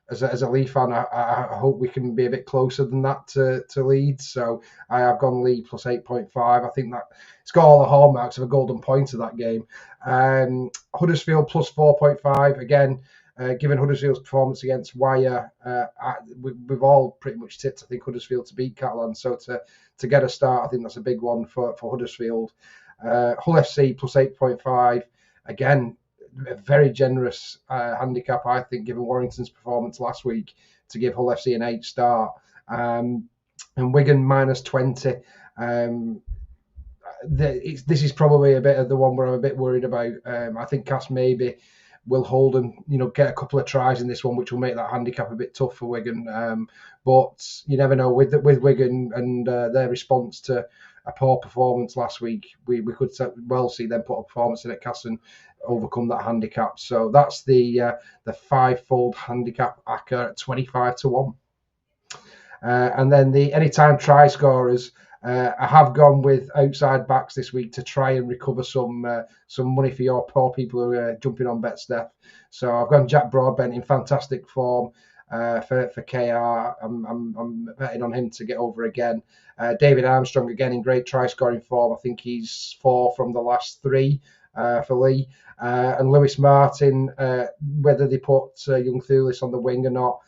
As a Leigh fan, I hope we can be a bit closer than that to Leeds. So I have gone Leigh plus 8.5. I think that it's got all the hallmarks of a golden point of that game. Huddersfield plus 4.5. Again, given Huddersfield's performance against Wire, we've all pretty much tipped, I think, Huddersfield to beat Catalans. So to get a start, I think that's a big one for Huddersfield. Hull FC plus 8.5. Again, a very generous handicap, I think, given Warrington's performance last week, to give Hull FC an 8 start. And Wigan minus 20. This is probably a bit of the one where I'm a bit worried about. I think Cass maybe will hold and get a couple of tries in this one, which will make that handicap a bit tough for Wigan. But you never know with Wigan and their response to a poor performance last week. We could well see them put a performance in at Cass and overcome that handicap. So that's the fivefold handicap ACCA at 25-1. And then the anytime try scorers. I have gone with outside backs this week to try and recover some money for your poor people who are jumping on BetStef. So I've gone Jack Broadbent in fantastic form for KR. I'm betting on him to get over again. David Armstrong again in great try scoring form. I think he's 4 from the last 3 for Leigh. And Lewis Martin, whether they put young Thulis on the wing or not,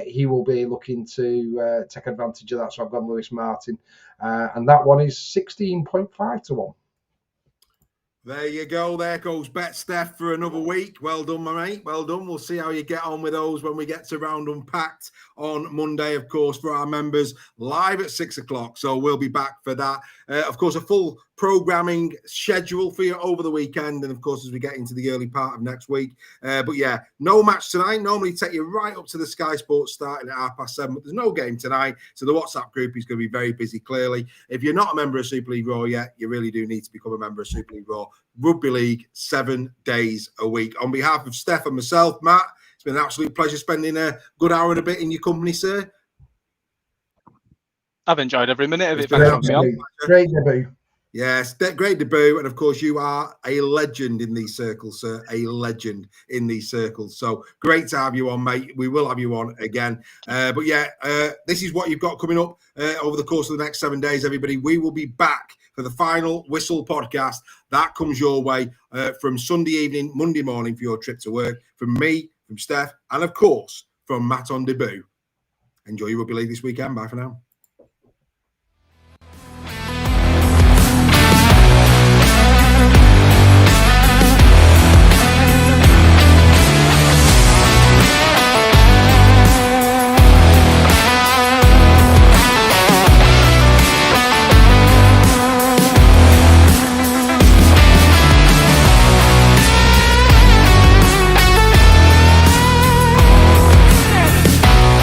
he will be looking to take advantage of that. So I've gone Lewis Martin. And that one is 16.5-1. There you go. There goes BetStef for another week. Well done, my mate. Well done. We'll see how you get on with those when we get to Round Unpacked on Monday, of course, for our members, live at 6 o'clock. So we'll be back for that. Of course, a full programming schedule for you over the weekend. And, of course, as we get into the early part of next week. But, yeah, no match tonight. Normally take you right up to the Sky Sports starting at 7:30. But there's no game tonight. So the WhatsApp group is going to be very busy, clearly. If you're not a member of Super League Raw yet, you really do need to become a member of Super League Raw. Rugby League, 7 days a week. On behalf of Stef and myself, Matt, it's been an absolute pleasure spending a good hour and a bit in your company, sir. I've enjoyed every minute of it. Thanks for having me on. Great debut. Yes, great debut. And of course, you are a legend in these circles, sir. A legend in these circles. So great to have you on, mate. We will have you on again. But yeah, this is what you've got coming up over the course of the next 7 days, everybody. We will be back for the final Whistle podcast. That comes your way from Sunday evening, Monday morning for your trip to work. From me, from Stef, and of course, from Matt on debut. Enjoy your rugby league this weekend. Bye for now.